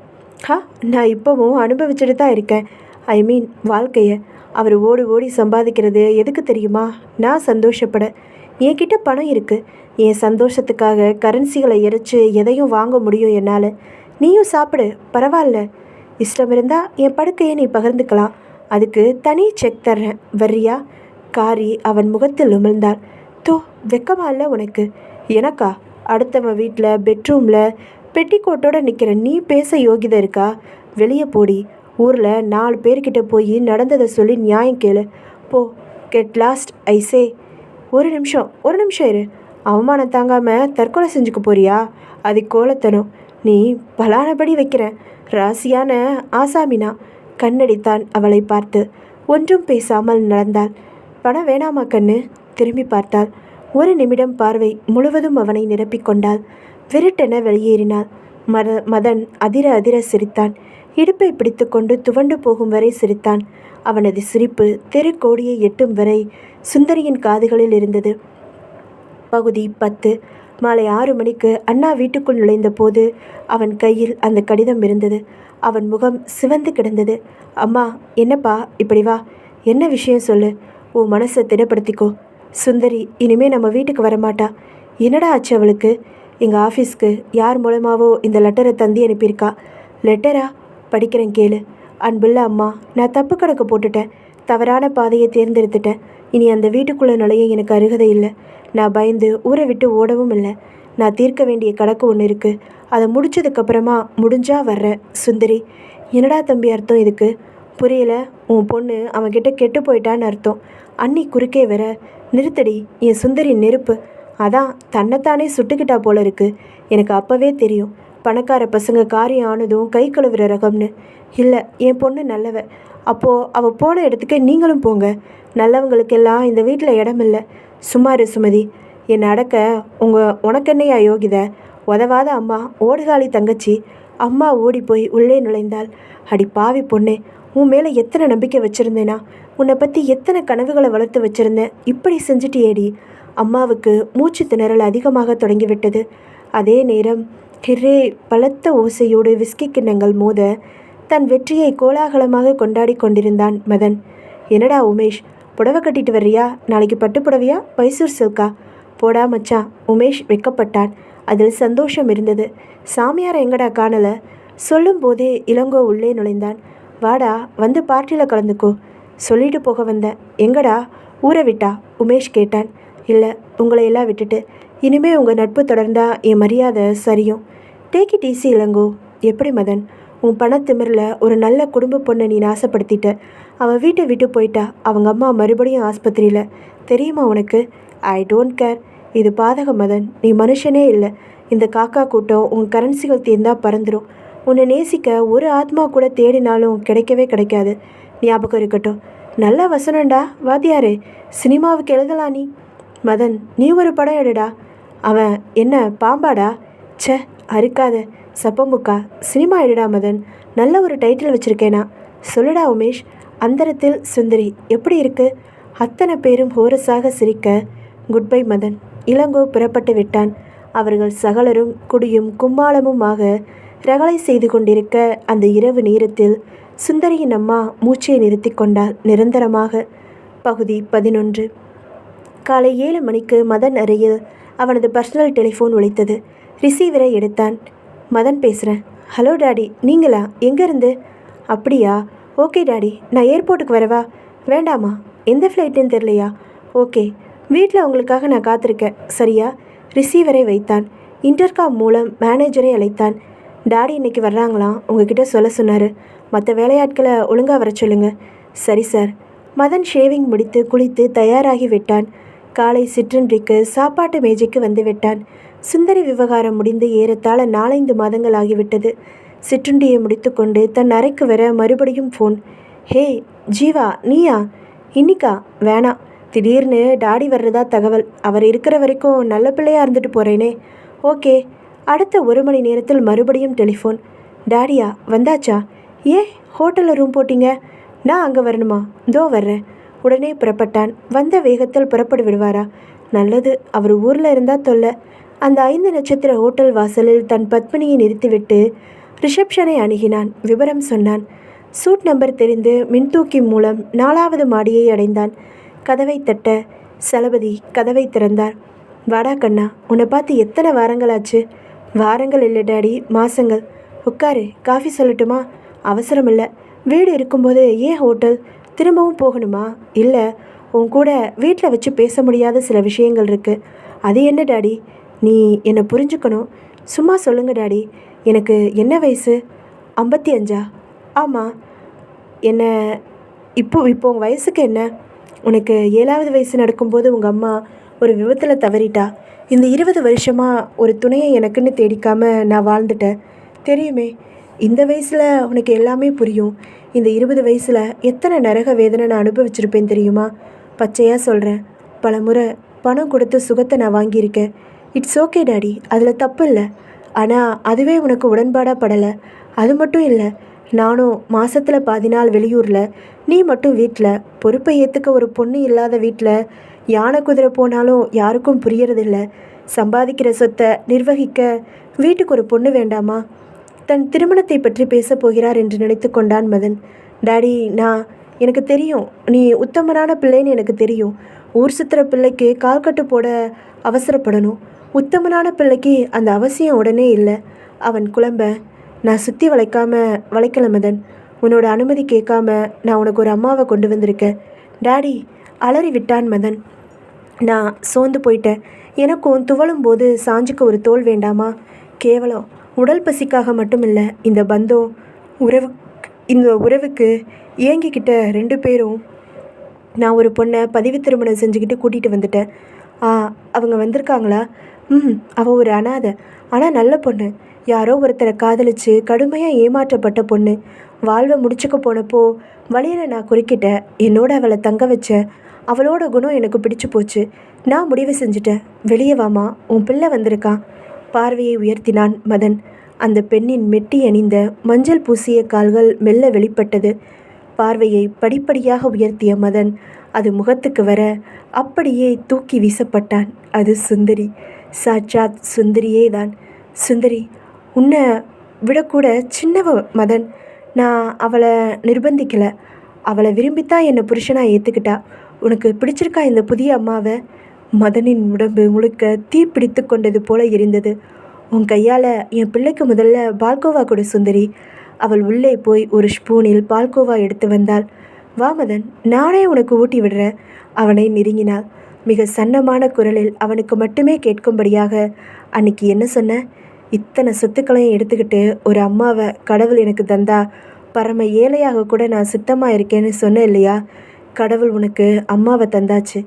நான் இப்போவும் அனுபவிச்சுட்டு தான் இருக்கேன். ஐ மீன் வாழ்க்கையை. அவர் ஓடி ஓடி சம்பாதிக்கிறது எதுக்கு தெரியுமா? நான் சந்தோஷப்பட. என்கிட்ட பணம் இருக்குது. என் சந்தோஷத்துக்காக கரன்சிகளை எரிச்சு எதையும் வாங்க முடியும் என்னால். நீயும் சாப்பிடு, பரவாயில்ல. இஷ்டம் இருந்தால் என் படுக்கையை நீ பகிர்ந்துக்கலாம். அதுக்கு தனி செக் தர்றேன், வர்றியா? காரி அவன் முகத்தில் உமிழ்ந்தாள். தோ, வெக்கமா இல்லை உனக்கு? எனக்கா? அடுத்தவன் வீட்டில் பெட்ரூமில் பெட்டிக்கோட்டோடு நிற்கிற நீ பேச யோகிதை இருக்கா? வெளியே போடி. ஊரில் 4 பேர்கிட்ட போய் நடந்ததை சொல்லி நியாயம் கேளு. போ, கெட் லாஸ்ட் ஐசே. ஒரு நிமிஷம் இரு. அவமானம் தாங்காமல் தற்கொலை செஞ்சுக்க போறியா? அது கோலத்தனம். நீ பலானபடி வைக்கிறேன். ராசியான ஆசாமினா. கண்ணடித்தான் அவளை பார்த்து. ஒன்றும் பேசாமல் நடந்தாள். பணம் வேணாமா கண்ணு? திரும்பி பார்த்தாள். ஒரு நிமிடம் பார்வை முழுவதும் அவனை நிரப்பிக்கொண்டாள். விருட்டென வெளியேறினாள். மதன் அதிர அதிர சிரித்தான். இடுப்பை பிடித்து கொண்டு துவண்டு போகும் வரை சிரித்தான். அவனது சிரிப்பு தெருக்கோடியை எட்டும் வரை சுந்தரியின் காதுகளில் இருந்தது. பகுதி 10. மாலை 6 மணிக்கு அண்ணா வீட்டுக்குள் நுழைந்த போது அவன் கையில் அந்த கடிதம் இருந்தது. அவன் முகம் சிவந்து கிடந்தது. அம்மா, என்னப்பா இப்படி வா? என்ன விஷயம் சொல்லு. உன் மனசை திடப்படுத்திக்கோ. சுந்தரி இனிமே நம்ம வீட்டுக்கு வரமாட்டா. என்னடா ஆச்சு அவளுக்கு? எங்கள் ஆஃபீஸ்க்கு யார் மூலமாவோ இந்த லெட்டரை தந்தி அனுப்பியிருக்கா. லெட்டரா? படிக்கிறேன் கேளு. அன்புள்ள அம்மா, நான் தப்பு கணக்கு போட்டுட்டேன். தவறான பாதையை தேர்ந்தெடுத்துட்டேன். இனி அந்த வீட்டுக்குள்ளே நுழைய எனக்கு அருகதை இல்லை. நான் பயந்து ஊரை விட்டு ஓடவும் இல்லை. நான் தீர்க்க வேண்டிய கணக்கு ஒன்று இருக்குது. அதை முடிச்சதுக்கப்புறமா முடிஞ்சா வர்றேன். சுந்தரி. என்னடா தம்பி அர்த்தம் இதுக்கு? புரியல. உன் பொண்ணு அவன்கிட்ட கெட்டு போயிட்டான்னு அர்த்தம். அண்ணி குறுக்கே வர. நிறுத்தடி. என் சுந்தரி நெருப்பு. அதான் தன்னைத்தானே சுட்டுக்கிட்டா போல இருக்கு. எனக்கு அப்போவே தெரியும். பணக்கார பசங்க காரியம் ஆனதும் கை கழுவுற ரகம்னு. இல்லை, என் பொண்ணு நல்லவ. அப்போது அவள் போன இடத்துக்கு நீங்களும் போங்க. நல்லவங்களுக்கெல்லாம் இந்த வீட்டில் இடமில்லை. சுமாரு சுமதி. என்னை அடக்க உனக்கென்னையா யோகிதை? உதவாத அம்மா, ஓடுகாலி தங்கச்சி. அம்மா ஓடி போய் உள்ளே நுழைந்தாள். அடி பாவி பொண்ணே, உன் மேலே எத்தனை நம்பிக்கை வச்சுருந்தேனா? உன்னை பற்றி எத்தனை கனவுகளை வளர்த்து வச்சுருந்தேன். இப்படி செஞ்சுட்டியேடி. அம்மாவுக்கு மூச்சு திணறல் அதிகமாக தொடங்கிவிட்டது. அதே நேரம் ஹிரே பலத்த ஓசையோடு விஸ்கி கிண்ணங்கள் மோத தன் வெற்றியை கோலாகலமாக கொண்டாடி கொண்டிருந்தான் மதன். என்னடா உமேஷ், புடவை கட்டிட்டு வர்றியா? நாளைக்கு பட்டு புடவையா, மைசூர் சில்கா? போடா மச்சான். உமேஷ் வெக்கப்பட்டான். அதில் சந்தோஷம் இருந்தது. சாமியாரை எங்கடா காணலை? சொல்லும் போதே இளங்கோ உள்ளே நுழைந்தான். வாடா, வந்து பார்ட்டியில் கலந்துக்கோ. சொல்லிட்டு போக வந்தேன். எங்கடா? ஊரை விட்டா? உமேஷ் கேட்டான். இல்லை, உங்களை எல்லாம் விட்டுட்டு. இனிமே உங்கள் நட்பு தொடர்ந்தா என் மரியாதை சரியும். Take it easy Ilango. எப்படி மதன்? உன் பணத்திமிரில் ஒரு நல்ல குடும்ப பொண்ணை நீ நாசப்படுத்திட்ட. அவள் வீட்டை விட்டு போயிட்டா. அவங்க அம்மா மறுபடியும் ஆஸ்பத்திரியில். தெரியுமா உனக்கு? I don't care. இது பாதகம் மதன். நீ மனுஷனே இல்லை. இந்த காக்கா கூட்டம் உன் கரன்சிகள் தீர்ந்தா பறந்துடும். உன்னை நேசிக்க ஒரு ஆத்மா கூட தேடினாலும் கிடைக்கவே கிடைக்காது. ஞாபகம் இருக்கட்டும். நல்ல வசனண்டா வாத்தியாரே. சினிமாவுக்கு எழுதலாம் நீ. மதன், நீ ஒரு படம் எடுடா. அவன் என்ன பாம்பாடா? ச்சே, அறுக்காத சப்பமுக்கா. சினிமா எடுடா மதன். நல்ல ஒரு டைட்டில் வச்சுருக்கேனா? சொல்லுடா உமேஷ். அந்தரத்தில் சுந்தரி. எப்படி இருக்கு? அத்தனை பேரும் ஹோரஸாக சிரிக்க குட்பை மதன். இளங்கோ புறப்பட்டு விட்டான். அவர்கள் சகலரும் குடியும் கும்மாளமுமாக ரகளை செய்து கொண்டிருக்க அந்த இரவு நேரத்தில் சுந்தரியின் அம்மா மூச்சை நிறுத்தி கொண்டாள் நிரந்தரமாக. பகுதி 11. காலை 7 மணிக்கு மதன் அறையில் அவனது பர்சனல் டெலிஃபோன் ஒலித்தது. ரிசீவரை எடுத்தான். மதன் பேசுகிறேன். ஹலோ டாடி, நீங்களா? எங்கேருந்து? அப்படியா? ஓகே டாடி, நான் ஏர்போர்ட்டுக்கு வரவா? வேண்டாமா? எந்த ஃப்ளைட்டுன்னு தெரியலையா? ஓகே, வீட்டில் உங்களுக்காக நான் காத்திருக்கேன். சரியா? ரிசீவரை வைத்தான். இன்டர்காம் மூலம் மேனேஜரை அழைத்தான். டாடி இன்னைக்கு வர்றாங்களாம், உங்ககிட்ட சொல்ல சொன்னார். மற்ற வேலையாட்களை ஒழுங்காக வர சொல்லுங்க. சரி சார். மதன் ஷேவிங் முடித்து குளித்து தயாராகி விட்டான். காலை சிற்றுண்டிக்கு சாப்பாட்டு மேஜைக்கு வந்து விட்டான். சுந்தரி விவகாரம் முடிந்து ஏறத்தாழ 4-5 மாதங்கள் ஆகிவிட்டது. சிற்றுண்டியை முடித்துக்கொண்டு தன் அறைக்கு வர மறுபடியும் ஃபோன். ஹே ஜீவா, நீயா? இன்னிக்கா? வேணாம், திடீர்னு டாடி வர்றதா தகவல். அவர் இருக்கிற வரைக்கும் நல்ல பிள்ளையாக இருந்துட்டு போகிறேனே. ஓகே. அடுத்த 1 மணி நேரத்தில் மறுபடியும் டெலிஃபோன். டாடியா, வந்தாச்சா? ஏன் ஹோட்டலில் ரூம் போட்டீங்க? நான் அங்கே வரணுமா? இதோ வர்றேன். உடனே புறப்பட்டான். வந்த வேகத்தில் புறப்பட்டு விடுவாரா? நல்லது, அவர் ஊரில் இருந்தால் தொல்லை. அந்த 5 நட்சத்திர ஹோட்டல் வாசலில் தன் பத்மினியை நிறுத்திவிட்டு ரிசப்ஷனை அணுகினான். விவரம் சொன்னான். சூட் நம்பர் தெரிந்து மின்தூக்கி மூலம் 4வது மாடியை அடைந்தான். கதவை தட்ட சலபதி கதவை திறந்தார். வாடா கண்ணா, உன்னை பார்த்து எத்தனை வாரங்களாச்சு? வாரங்கள் இல்லை டாடி, மாசங்கள். உட்காரு, காஃபி சொல்லட்டுமா? அவசரம் இல்லை. வீடு இருக்கும்போது ஏன் ஹோட்டல்? திரும்பவும் போகணுமா? இல்லை, உன் கூட வீட்டில் வச்சு பேச முடியாத சில விஷயங்கள் இருக்குது. அது என்ன டாடி? நீ என்னை புரிஞ்சுக்கணும். சும்மா சொல்லுங்க டாடி. எனக்கு என்ன வயசு? 55. ஆமாம். என்ன இப்போ உன் வயசுக்கு என்ன? உனக்கு 7வது வயசு நடக்கும்போது உங்கள் அம்மா ஒரு விபத்தில் தவறிட்டா. இந்த 20 வருஷமாக ஒரு துணையை எனக்குன்னு தேடிக்காமல் நான் வாழ்ந்துட்டேன். தெரியுமே, இந்த வயசில் உனக்கு எல்லாமே புரியும். இந்த 20 வயசில் எத்தனை நரக வேதனை நான் அனுபவிச்சிருப்பேன் தெரியுமா? பச்சையாக சொல்கிறேன். பல முறை பணம் கொடுத்து சுகத்தை நான் வாங்கியிருக்கேன். இட்ஸ் ஓகே டாடி, அதில் தப்பு இல்லை. ஆனால் அதுவே உனக்கு உடன்பாடாக படலை. அது மட்டும் இல்லை, நானும் மாதத்தில் பாதி நாள் வெளியூரில், நீ மட்டும் வீட்டில். பொறுப்பை ஏற்றுக்க ஒரு பொண்ணு இல்லாத வீட்டில் யானை குதிரை போனாலும் யாருக்கும் புரியறதில்ல. சம்பாதிக்கிற சொத்தை நிர்வகிக்க வீட்டுக்கு ஒரு பொண்ணு வேண்டாமா? தன் திருமணத்தை பற்றி பேசப் போகிறார் என்று நினைத்து கொண்டான் மதன். டாடி, எனக்கு தெரியும், நீ உத்தமனான பிள்ளைன்னு எனக்கு தெரியும். ஊர் சுற்றுற பிள்ளைக்கு கால்கட்டு போட அவசரப்படணும். உத்தமனான பிள்ளைக்கு அந்த அவசியம் உடனே இல்லை. அவன் குழம்ப. நான் சுற்றி வளைக்கல மதன். உன்னோட அனுமதி கேட்காம நான் உனக்கு ஒரு அம்மாவை கொண்டு வந்திருக்கேன். டாடி, அலறி விட்டான் மதன். நான் சோர்ந்து போயிட்டேன். எனக்கும் துவளும் போது சாஞ்சுக்க ஒரு தோல் வேண்டாமா? கேவலம் உடல் பசிக்காக மட்டும் இல்லை, இந்த உறவுக்கு ஏங்கிக்கிட்ட 2 பேரும். நான் ஒரு பொண்ணை பதிவு திருமணம் செஞ்சுக்கிட்டு கூட்டிகிட்டு வந்துட்டேன். அவங்க வந்திருக்காங்களா? அவள் ஒரு அனாதை, ஆனால் நல்ல பொண்ணு. யாரோ ஒருத்தரை காதலிச்சு கடுமையாக ஏமாற்றப்பட்ட பொண்ணு. வாழ்வை முடிச்சுக்க போனப்போ வழியில் நான் குறுக்கிட்டேன். என்னோட அவளை தங்க வச்சேன். அவளோட குணம் எனக்கு பிடிச்சு போச்சு. நான் முடிவு செஞ்சுட்டேன். வெளியே வாமா, உன் பிள்ளை வந்திருக்கான். பார்வையை உயர்த்தினான் மதன். அந்த பெண்ணின் மெட்டி அணிந்த மஞ்சள் பூசிய கால்கள் மெல்ல வெளிப்பட்டது. பார்வையை படிப்படியாக உயர்த்திய மதன் அது முகத்துக்கு வர அப்படியே தூக்கி வீசப்பட்டான். அது சுந்தரி, சாட்சாத் சுந்தரியே தான். சுந்தரி, உன்னை விடக்கூட சின்னவ மதன். நான் அவளை நிர்பந்திக்கலை. அவளை விரும்பித்தான் என்னை புருஷனாக ஏற்றுக்கிட்டா. உனக்கு பிடிச்சிருக்கா இந்த புதிய அம்மாவை? மதனின் உடம்பு முழுக்க தீ பிடித்து கொண்டது போல எரிந்தது. உன் கையால் என் பிள்ளைக்கு முதல்ல பால்கோவா கொடு சுந்தரி. அவள் உள்ளே போய் ஒரு ஸ்பூனில் பால்கோவா எடுத்து வந்தாள். வா மதன், நானே உனக்கு ஊட்டி விடுறேன். அவனை நெருங்கினாள். மிக சன்னமான குரலில் அவனுக்கு மட்டுமே கேட்கும்படியாக, அன்னைக்கு என்ன சொன்ன? இத்தனை சொத்துக்களையும் எடுத்துக்கிட்டு ஒரு அம்மாவை கடவுள் எனக்கு தந்தா பரம ஏழையாக கூட நான் சுத்தமாக இருக்கேன்னு சொன்னேன் இல்லையா? கடவுள் உனக்கு அம்மாவை தந்தாச்சு.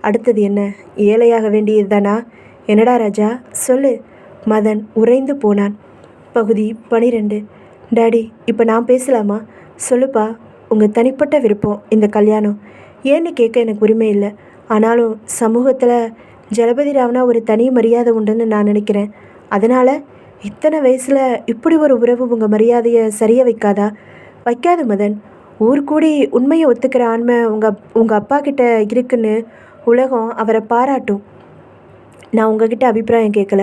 அடுத்தது என்ன? ஏழையாக வேண்டியது தானா? என்னடா ராஜா, சொல்லு. மதன் உறைந்து போனான். பகுதி 12. டாடி, இப்போ நான் பேசலாமா? சொல்லுப்பா. உங்கள் தனிப்பட்ட விருப்பம் இந்த கல்யாணம். ஏன்னு கேட்க எனக்கு உரிமை இல்லை. ஆனாலும் சமூகத்தில் ஜலபதி ராவ்னா ஒரு தனி மரியாதை உண்டுன்னு நான் நினைக்கிறேன். அதனால் இத்தனை வயசில் இப்படி ஒரு உறவு உங்கள் மரியாதையை சரிய வைக்காதா? வைக்காது மதன். ஊர் கூடி உண்மையை ஒத்துக்கிற ஆண்மை உங்கள் அப்பா கிட்ட இருக்குன்னு உலகம் அவரை பாராட்டும். நான் உங்ககிட்ட அபிப்பிராயம் கேட்கல.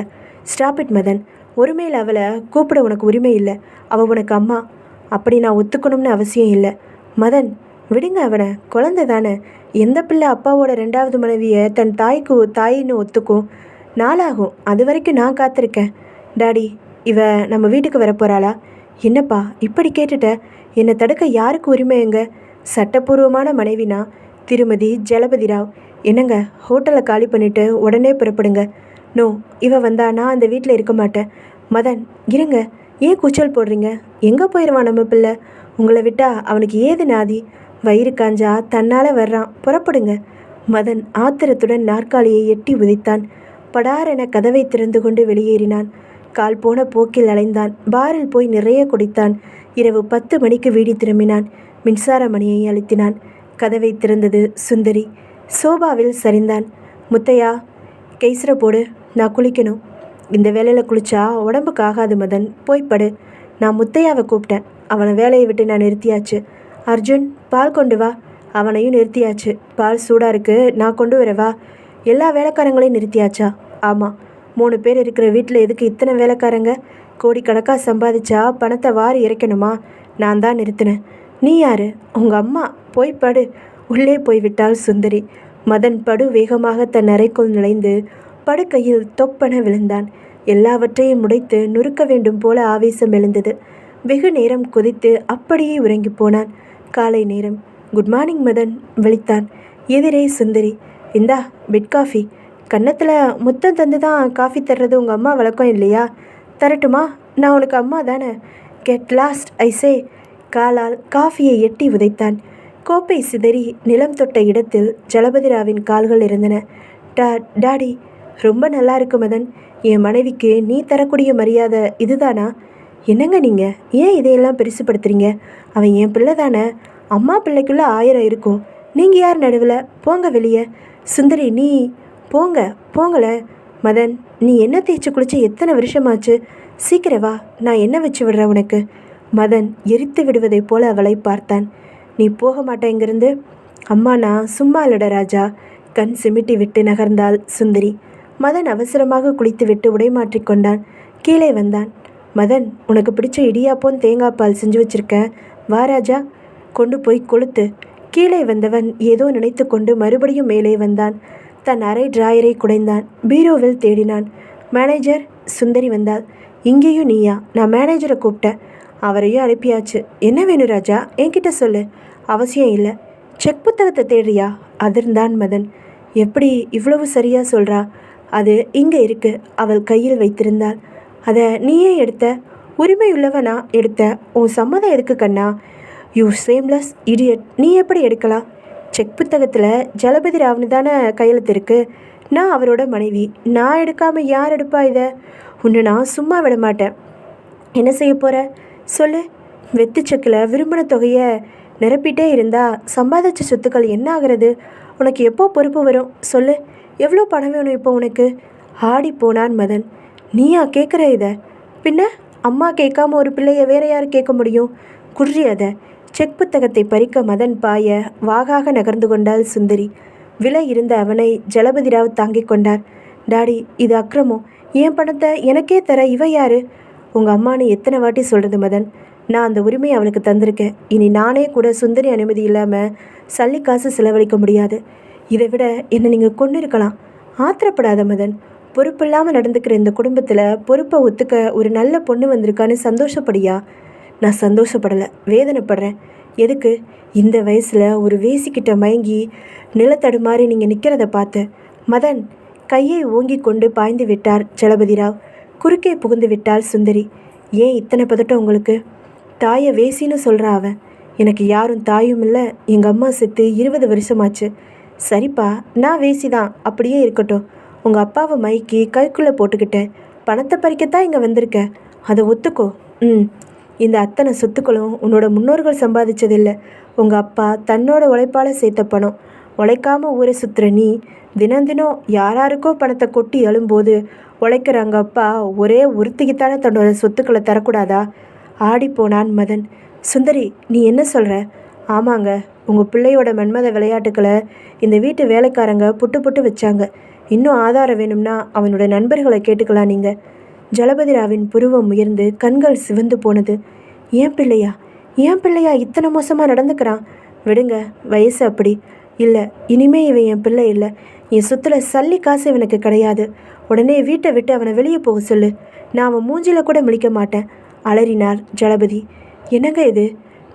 Stop it Madan. ஒருமையில் அவளை கூப்பிட உனக்கு உரிமை இல்லை. அவள் உனக்கு அம்மா. அப்படி நான் ஒத்துக்கணும்னு அவசியம் இல்லை. மதன், விடுங்க அவனை. குழந்தை தானே. எந்த பிள்ளை அப்பாவோட 2வது மனைவியை தன் தாயின்னு ஒத்துக்கும்? நாளாகும். அது வரைக்கும் நான் காத்திருக்கேன். டாடி, இவ நம்ம வீட்டுக்கு வரப்போகிறாளா? என்னப்பா இப்படி கேட்டுட்ட? என்னை தடுக்க யாருக்கு உரிமை? எங்க சட்டப்பூர்வமான மனைவினா திருமதி ஜலபதி ராவ். என்னங்க, ஹோட்டலை காலி பண்ணிவிட்டு உடனே புறப்படுங்க. நோ, இவ வந்தா நான் அந்த வீட்டில் இருக்க மாட்டேன். மதன், இருங்க. ஏன் கூச்சல் போடுறீங்க? எங்கே போயிடுவான் நம்ம பிள்ளை? உங்களை விட்டா அவனுக்கு ஏது நாதி? வயிறு காஞ்சா தன்னால் வர்றான். புறப்படுங்க. மதன் ஆத்திரத்துடன் நாற்காலியை எட்டி உதைத்தான். படாரென கதவை திறந்து கொண்டு வெளியேறினான். கால் போன போக்கில் அலைந்தான். பாரில் போய் நிறைய குடித்தான். இரவு 10 மணிக்கு வீடு திரும்பினான். மின்சார மணியை அழுத்தினான். கதவை திறந்தது சுந்தரி. சோபாவில் சரிந்தான். முத்தையா, கெய்சரை போடு, நான் குளிக்கணும். இந்த வேலையில் குளிச்சா உடம்புக்கு ஆகாது மதன், போய்ப்படு. நான் முத்தையாவை கூப்பிட்டேன். அவனை வேலையை விட்டு நான் நிறுத்தியாச்சு. அர்ஜுன், பால் கொண்டு வா. அவனையும் நிறுத்தியாச்சு. பால் சூடாக இருக்கு, நான் கொண்டு வரவா? எல்லா வேலைக்காரங்களையும் நிறுத்தியாச்சா? ஆமாம். 3 பேர் இருக்கிற வீட்டில் எதுக்கு இத்தனை வேலைக்காரங்க? கோடிக்கணக்காக சம்பாதிச்சா பணத்தை வாரி இறைக்கணுமா? நான் தான் நிறுத்தினேன். நீ யாரு? உங்கள் அம்மா. போய்ப்படு. உள்ளே போய்விட்டாள் சுந்தரி. மதன் படு வேகமாக தன் அறைக்குள் நுழைந்து படுக்கையில் தொப்பென விழுந்தான். எல்லாவற்றையும் முடைத்து நுறுக்க வேண்டும் போல ஆவேசம் எழுந்தது. வெகு நேரம் கொதித்து அப்படியே உறங்கி போனான். காலை நேரம். Good morning Madan. விழித்தான். எதிரே சுந்தரி. இந்தா பெட் காஃபி. கன்னத்தில் முத்தம் தந்து தான் காஃபி தர்றது உங்கள் அம்மா வழக்கம் இல்லையா? தரட்டுமா? நான் உனக்கு அம்மா தானே. கெட் லாஸ்ட் ஐ சே. காலால் காஃபியை எட்டி உதைத்தான். கோப்பை சிதறி நிலம் தொட்ட இடத்தில் ஜலபதிராவின் கால்கள் இருந்தன. டாடி. ரொம்ப நல்லா இருக்கு மதன். என் மனைவிக்கு நீ தரக்கூடிய மரியாதை இதுதானா? என்னங்க நீங்கள் ஏன் இதையெல்லாம் பெருசுப்படுத்துறீங்க? அவன் என் பிள்ளை தானே. அம்மா பிள்ளைக்குள்ளே 1000 இருக்கும். நீங்கள் யார் நடுவில்? போங்க வெளியே. சுந்தரி, நீ போங்க. போங்கள. மதன், நீ என்ன தேய்ச்சி குளிச்சு எத்தனை வருஷமாச்சு? சீக்கிரம் வா, நான் என்ன வச்சு விடுறேன் உனக்கு? மதன் எரித்து விடுவதைப் போல அவளை பார்த்தான். நீ போக மாட்டேங்கிருந்து? அம்மா, நான் சும்மா இல்லட ராஜா. கண் சிமிட்டி விட்டு நகர்ந்தாள் சுந்தரி. மதன் அவசரமாக குளித்துவிட்டு உடைமாற்றிக்கொண்டான். கீழே வந்தான். மதன், உனக்கு பிடிச்ச இடியாப்பம் தேங்காய் பால் செஞ்சு வச்சிருக்கேன், வா ராஜா. கொண்டு போய் கொளுத்து. கீழே வந்தவன் ஏதோ நினைத்து கொண்டு மறுபடியும் மேலே வந்தான். தன் அரை டிராயரை குடைந்தான். பீரோவில் தேடினான். மேனேஜர். சுந்தரி வந்தாள். இங்கேயும் நீயா? நான் மேனேஜரை கூப்பிட்டேன். அவரையும் அனுப்பியாச்சு. என்ன வேணும் ராஜா? என்கிட்ட சொல்லு. அவசியம் இல்லை. செக் புத்தகத்தை தேடுறியா? அதிர்ந்தான் மதன். எப்படி இவ்வளவு சரியா சொல்கிறா? அது இங்கே இருக்கு. அவள் கையில் வைத்திருந்தாள். அதை நீயே எடுத்த? உரிமையுள்ளவனா எடுத்த? உன் சம்மதம் எதுக்கு கண்ணா? You shameless idiot. நீ எப்படி எடுக்கலாம்? செக் புத்தகத்தில் ஜலபதி ராவ்னு தானே கையெழுத்து இருக்குது. நான் அவரோட மனைவி. நான் எடுக்காமல் யார் எடுப்பா இதை? உன்னை நான் சும்மா விட மாட்டேன். என்ன செய்ய போகிற சொல்லு. வெத்து செக்கில் விரும்பின தொகையை நிரப்பிட்டே இருந்தால் சம்பாதிச்ச சொத்துக்கள் என்ன ஆகிறது? உனக்கு எப்போ பொறுப்பு வரும் சொல்லு. எவ்வளோ பணம் வேணும் இப்போ உனக்கு? ஆடி போனான் மதன். நீயா கேட்குற இதை? பின்ன அம்மா கேட்காம ஒரு பிள்ளைய வேற யார் கேட்க முடியும்? குர்ரி அதை. செக் புத்தகத்தை பறிக்க மதன் பாய வாகாக நகர்ந்து கொண்டாள் சுந்தரி. விலை இருந்த அவனை ஜலபதிராவ் தாங்கிக் கொண்டார். டாடி, இது அக்கிரமம். என் பணத்தை எனக்கே தர இவ யாரு? உங்கள் அம்மானு எத்தனை வாட்டி சொல்கிறது மதன்? நான் அந்த உரிமையை அவனுக்கு தந்திருக்கேன். இனி நானே கூட சுந்தரி அனுமதி இல்லாமல் சல்லி காசு செலவழிக்க முடியாது. இதை விட என்னை நீங்கள் கொண்டு இருக்கலாம். ஆத்திரப்படாத மதன். பொறுப்பில்லாமல் நடந்துக்கிற இந்த குடும்பத்தில் பொறுப்பை ஒத்துக்க ஒரு நல்ல பொண்ணு வந்திருக்கான்னு சந்தோஷப்படியா? நான் சந்தோஷப்படலை, வேதனைப்படுறேன். எதுக்கு? இந்த வயசில் ஒரு வேசிக்கிட்ட மயங்கி நிலத்தடுமாறி நீங்கள் நிற்கிறத பார்த்து. மதன் கையை ஓங்கி கொண்டு பாய்ந்து விட்டார் ஜலபதிராவ். குறுக்கே புகுந்து விட்டாள் சுந்தரி. ஏன் இத்தனை பதட்டம் உங்களுக்கு? தாயை வேசின்னு சொல்கிறா அவன். எனக்கு யாரும் தாயும் இல்லை. எங்கள் அம்மா செத்து 20 வருஷமாச்சு. சரிப்பா, நான் வேசி தான், அப்படியே இருக்கட்டும். உங்கள் அப்பாவை மைக்கி கைக்குள்ளே போட்டுக்கிட்டேன். பணத்தை பறிக்கத்தான் இங்கே வந்திருக்க. அதை ஒத்துக்கோ. இந்த அத்தனை சொத்துக்களும் உன்னோட முன்னோர்கள் சம்பாதிச்சதில்லை. உங்கள் அப்பா தன்னோட உழைப்பால் சேர்த்த பணம். உழைக்காமல் ஊரை சுற்றுற நீ தினம் தினம் யாராருக்கோ பணத்தை கொட்டி எழும்போது உழைக்கிறாங்க அப்பா ஒரே ஒருத்திக்குத்தானே தன்னோட சொத்துக்களை தரக்கூடாதா? ஆடிப்போனான் மதன். சுந்தரி, நீ என்ன சொல்கிற? ஆமாங்க, உங்கள் பிள்ளையோட மன்மத விளையாட்டுக்களை இந்த வீட்டு வேலைக்காரங்க புட்டு புட்டு வச்சாங்க. இன்னும் ஆதாரம் வேணும்னா அவனோட நண்பர்களை கேட்டுக்கலாம் நீங்கள். ஜலபதிராவின் புருவம் உயர்ந்து கண்கள் சிவந்து போனது. ஏன் பிள்ளையா? ஏன் பிள்ளையா இத்தனை மோசமாக நடந்துக்கிறான்? விடுங்க, வயசு அப்படி. இல்லை, இனிமே இவன் என் பிள்ளை இல்லை. என் சொத்துல சல்லி காசு இவனுக்கு கிடையாது. உடனே வீட்டை விட்டு அவனை வெளியே போக சொல்லு. நான் அவன் மூஞ்சில கூட முழிக்க மாட்டேன், அலறினார் ஜலபதி. என்னங்க இது?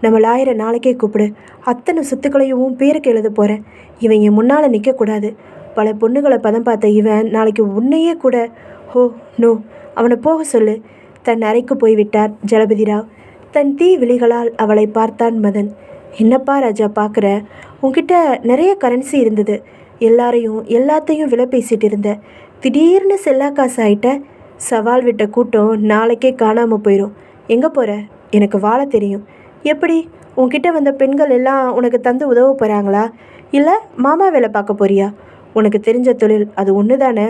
நம்ம லாயரை நாளைக்கே கூப்பிடு. அத்தனை சொத்துக்களையும் உன் பேருக்கு எழுத போகிறேன். இவன் என் முன்னால் நிற்கக்கூடாது. பல பொண்ணுகளை பதம் பார்த்த இவன் நாளைக்கு உன்னையே கூட. ஹோ நோ, அவனை போக சொல்லு. தன் அறைக்கு போய்விட்டார் ஜலபதிராவ். தன் தீ விழிகளால் அவளை பார்த்தான் மதன். என்னப்பா ராஜா பார்க்குற? உன்கிட்ட நிறைய கரன்சி இருந்தது. எல்லாத்தையும் விலை பேசிட்டு இருந்த. திடீர்னு செல்லா காசு ஆயிட்ட. சவால் விட்ட கூட்டம் நாளைக்கே காணாமல் போயிடும். எங்கே போகிற? எனக்கு வாழ தெரியும். எப்படி? உன்கிட்ட வந்த பெண்கள் எல்லாம் உனக்கு தந்து உதவ போகிறாங்களா? இல்லை மாமா வேலை பார்க்க போறியா? உனக்கு தெரிஞ்ச தொழில் அது ஒன்று தானே?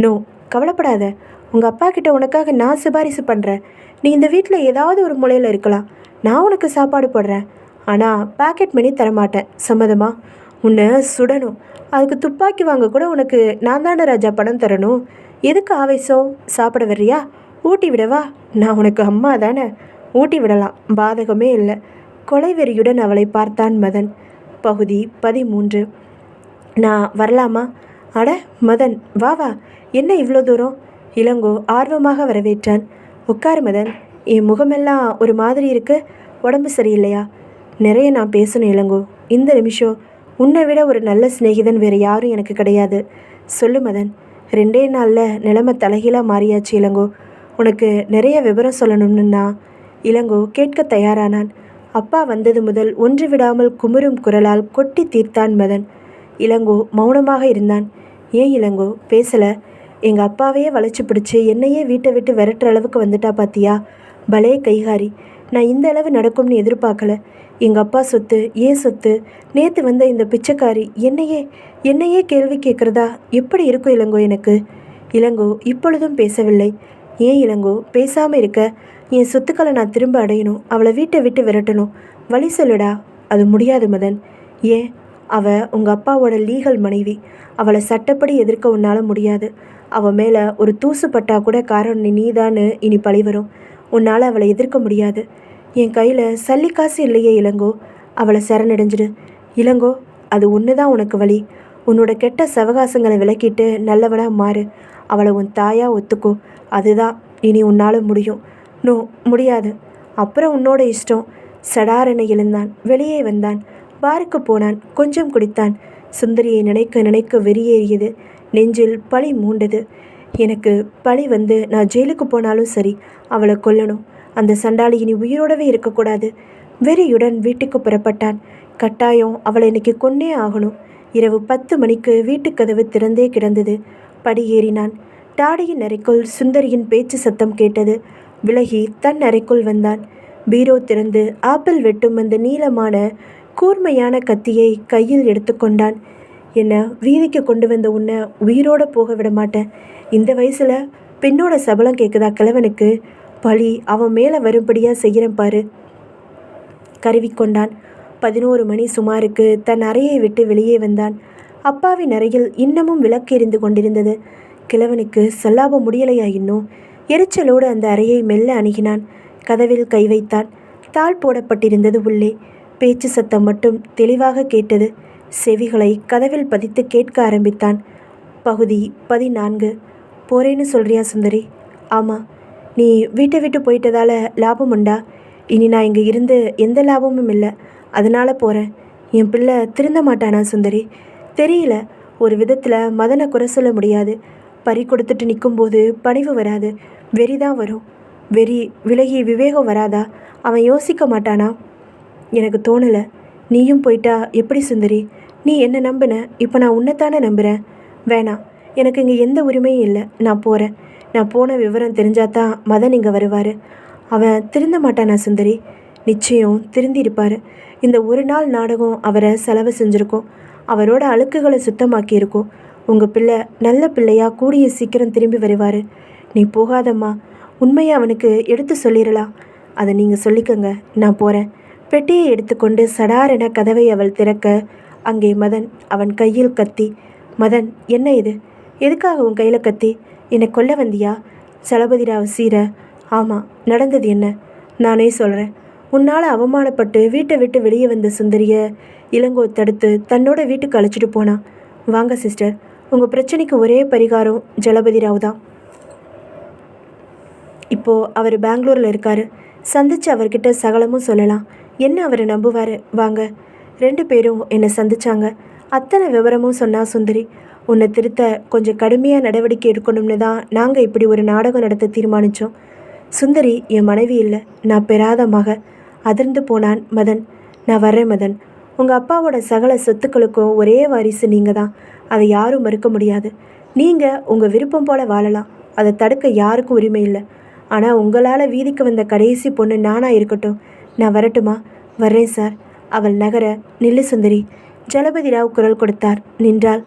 நோ, கவலைப்படாத. உங்கள் அப்பா கிட்ட உனக்காக நான் சிபாரிசு பண்ணுறேன். நீ இந்த வீட்டில் ஏதாவது ஒரு மூலையில் இருக்கலாம். நான் உனக்கு சாப்பாடு போடுறேன். ஆனால் பாக்கெட் மணி தரமாட்டேன். சம்மதமா? உன்னை சுடணும். அதுக்கு துப்பாக்கி வாங்க கூட உனக்கு நான் தானே ராஜா பணம் தரணும். எதுக்கு ஆவேசம்? சாப்பிட வர்றியா? ஊட்டி விடவா? நான் உனக்கு அம்மா தானே. ஊட்டி விடலாம், பாதகமே இல்லை. கொலைவெறியுடன் அவளை பார்த்தான் மதன். பகுதி 13. நான் வரலாமா? அட மதன், வா வா. என்ன இவ்வளோ தூரம்? இளங்கோ ஆர்வமாக வரவேற்றான். உட்காரு மதன். என் முகமெல்லாம் ஒரு மாதிரி இருக்கு. உடம்பு சரியில்லையா? நிறைய நான் பேசணும் இளங்கோ. இந்த நிமிஷம் உன்னை விட ஒரு நல்ல சிநேகிதன் வேறு யாரும் எனக்கு கிடையாது. சொல்லு மதன். 2 நாளில் நிலைமை தலைகீழாக மாறியாச்சு இளங்கோ. உனக்கு நிறைய விவரம் சொல்லணும்னா இளங்கோ கேட்க தயாரானான். அப்பா வந்தது முதல் ஒன்று விடாமல் குமுறும் குரலால் கொட்டி தீர்த்தான் மதன். இளங்கோ மௌனமாக இருந்தான். ஏன் இளங்கோ பேசலை? எங்கள் அப்பாவையே வளைச்சி பிடிச்சி என்னையே வீட்டை விட்டு விரட்டுற அளவுக்கு வந்துட்டா பாத்தியா? பலே கைகாரி. நான் இந்த அளவு நடக்கும்னு எதிர்பார்க்கல. எங்கள் அப்பா சொத்து ஏன் சொத்து? நேற்று வந்த இந்த பிச்சைக்காரி என்னையே கேள்வி கேட்குறதா? எப்படி இருக்கும் இளங்கோ எனக்கு? இளங்கோ இப்பொழுதும் பேசவில்லை. ஏன் இளங்கோ பேசாமல் இருக்க? என் சொத்துக்களை நான் திரும்ப அடையணும். அவளை வீட்டை விட்டு விரட்டணும். வழி சொல்லுடா. அது முடியாது மதன். ஏன்? அவள் உங்கள் அப்பாவோட லீகல் மனைவி. அவளை சட்டப்படி எதிர்க்க உன்னால் முடியாது. அவள் மேலே ஒரு தூசு பட்டா கூட காரணம் நீதான்னு இனி பழி வரும். உன்னால் அவளை எதிர்க்க முடியாது. என் கையில் சல்லிக்காசு இல்லையே இளங்கோ. அவளை சரணடைஞ்சிடு இளங்கோ. அது ஒன்று தான் உனக்கு வழி. உன்னோட கெட்ட சவகாசங்களை விலக்கிட்டு நல்லவனாக மாறு. அவளை உன் தாயாக ஒத்துக்கோ. அதுதான் இனி உன்னால் முடியும். நோ, முடியாது. அப்புறம் உன்னோட இஷ்டம். சடாரென எழுந்தான். வெளியே வந்தான். பாருக்கு போனான். கொஞ்சம் குடித்தான். சுந்தரியை நினைக்க நினைக்க வெறியேறியது. நெஞ்சில் பழி மூண்டது. எனக்கு பழி வந்து நான் ஜெயிலுக்கு போனாலும் சரி, அவளை கொல்லணும். அந்த சண்டாளி இனி உயிரோடவே இருக்கக்கூடாது. வெறியுடன் வீட்டுக்கு புறப்பட்டான். கட்டாயம் அவளை இன்னைக்கு கொன்னே ஆகணும். இரவு 10 மணிக்கு வீட்டுக்கதவு திறந்தே கிடந்தது. படி ஏறினான். டாடியின் அறைக்குள் சுந்தரியின் பேச்சு சத்தம் கேட்டது. விலகி தன் அறைக்குள் வந்தான். பீரோ திறந்து ஆப்பிள் வெட்டும் அந்த நீளமான கூர்மையான கத்தியை கையில் எடுத்துக்கொண்டான். என்ன வீதிக்கு கொண்டு வந்த உன்னை உயிரோட போக விட மாட்டேன். இந்த வயசில் பெண்ணோட சபலம் கேட்குதா கிழவனுக்கு? பழி அவன் மேலே வரும்படியாக செய்கிறேன் பாரு. கருவிக்கொண்டான். 11 மணி சுமாருக்கு தன் அறையை விட்டு வெளியே வந்தான். அப்பாவின் அறையில் இன்னமும் விளக்கு எரிந்து கொண்டிருந்தது. கிழவனுக்கு சல்லாப முடியலையா இன்னும்? எரிச்சலோடு அந்த அறையை மெல்ல அணுகினான். கதவில் கை வைத்தான். தாள் போடப்பட்டிருந்தது உள்ளே. பேச்சு சத்தம் மட்டும் தெளிவாக கேட்டது. செவிகளை கதவில் பதித்து கேட்க ஆரம்பித்தான். பகுதி 14. போறேன்னு சொல்றியா சுந்தரி? ஆமாம். நீ வீட்டை விட்டு போயிட்டதால லாபம் உண்டா? இனி நான் இங்கே இருந்து எந்த லாபமும் இல்லை. அதனால் போகிறேன். என் பிள்ளை திருந்த மாட்டானா சுந்தரி? தெரியல. ஒரு விதத்தில் மதனை குறை சொல்ல முடியாது. பறி கொடுத்துட்டு நிற்கும்போது பணிவு வராது, வெறிதான் வரும். வெறி விலகி விவேகம் வராதா? அவன் யோசிக்க மாட்டானா? எனக்கு தோணலை. நீயும் போயிட்டா எப்படி சுந்தரி? நீ என்ன நம்பின, இப்போ நான் உன்னைத்தானே நம்புகிறேன். வேணாம், எனக்கு இங்கே எந்த உரிமையும் இல்லை. நான் போகிறேன். நான் போன விவரம் தெரிஞ்சாதான் மதன் இங்கே வருவார். அவன் திருந்த மாட்டானா சுந்தரி? நிச்சயம் திருந்தி இருப்பார். இந்த ஒரு நாள் நாடகம் அவரை செலவு செஞ்சுருக்கோம். அவரோட அழுக்குகளை சுத்தமாக்கியிருக்கோம். உங்கள் பிள்ளை நல்ல பிள்ளையாக கூடிய சீக்கிரம் திரும்பி வருவார். நீ போகாதம்மா. உண்மையை அவனுக்கு எடுத்து சொல்லிடலாம். அதை நீங்கள் சொல்லிக்கங்க. நான் போகிறேன். பெட்டியை எடுத்துக்கொண்டு சடாரென கதவை அவள் திறக்க அங்கே மதன், அவன் கையில் கத்தி. மதன், என்ன இது? எதுக்காக உன் கையில் கத்தி? என்னை கொல்ல வந்தியா? சலபதிராவ் சீர. ஆமாம், நடந்தது என்ன? நானே சொல்கிறேன். உன்னால் அவமானப்பட்டு வீட்டை விட்டு வெளியே வந்த சுந்தரியை இளங்கோ தடுத்து தன்னோட வீட்டுக்கு அழைச்சிட்டு போனான். வாங்க சிஸ்டர், உங்கள் பிரச்சனைக்கு ஒரே பரிகாரம் ஜலபதிராவ் தான். இப்போது அவர் பெங்களூரில் இருக்கார். சந்தித்து அவர்கிட்ட சகலமும் சொல்லலாம். என்ன அவர் நம்புவார்? வாங்க. 2 பேரும் என்னை சந்திச்சாங்க. அத்தனை விவரமும் சொன்னா சுந்தரி. உன்னை திருத்த கொஞ்சம் கடுமையாக நடவடிக்கை எடுக்கணும்னு தான் நாங்கள் இப்படி ஒரு நாடகம் நடத்த தீர்மானித்தோம். சுந்தரி என் மனைவி இல்லை, நான் பெறாத மக. அதிர்ந்து போனான் மதன். நான் வர்றேன் மதன். உங்கள் அப்பாவோட சகல சொத்துக்களுக்கும் ஒரே வாரிசு நீங்கள் தான். அதை யாரும் மறுக்க முடியாது. நீங்கள் உங்கள் விருப்பம் போல் வாழலாம். அதை தடுக்க யாருக்கும் உரிமை இல்லை. ஆனால் உங்களால் வீதிக்கு வந்த கடைசி பொண்ணு நானாக இருக்கட்டும். நான் வரட்டுமா? வர்றேன் சார். அவள் நகர, நில்லு சுந்தரி. ஜலபதி ராவ் குரல் கொடுத்தார். நின்றாள்.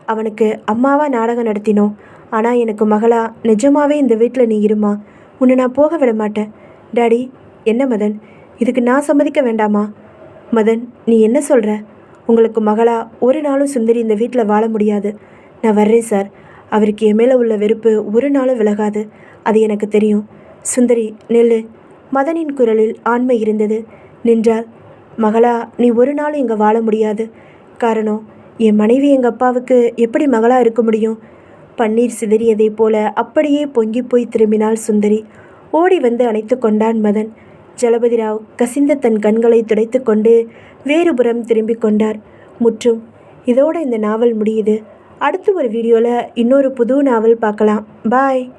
அவனுக்கு அம்மாவா நாடகம் நடத்தினோம். ஆனால் எனக்கு மகளா நிஜமாவே இந்த வீட்டில் நீ இருமா. உன்னை நான் போக விட மாட்டேன். டாடி. என்ன மதன், இதுக்கு நான் சம்மதிக்க வேண்டாமா? மதன், நீ என்ன சொல்கிற? உங்களுக்கு மகளா ஒரு நாளும் சுந்தரி இந்த வீட்டில் வாழ முடியாது. நான் வர்றேன் சார். அவருக்கு என் மேலே உள்ள வெறுப்பு ஒரு நாளும் விலகாது. அது எனக்கு தெரியும். சுந்தரி நெல்லு. மதனின் குரலில் ஆண்மை இருந்தது. நின்றாள். மகளா நீ ஒரு நாளும் இங்கே வாழ முடியாது. காரணம், என் மனைவி எங்கள் அப்பாவுக்கு எப்படி மகளாக இருக்க முடியும்? பன்னீர் சிதறியதைப் போல அப்படியே பொங்கி போய் திரும்பினாள் சுந்தரி. ஓடி வந்து அணைத்து கொண்டான் மதன். ஜலபதிராவ் கசிந்த தன் கண்களை துடைத்து கொண்டு வேறுபுறம் திரும்பிக் கொண்டார். முற்றும். இதோட இந்த நாவல் முடியுது. அடுத்து ஒரு வீடியோவில் இன்னொரு புது நாவல் பார்க்கலாம். பாய்.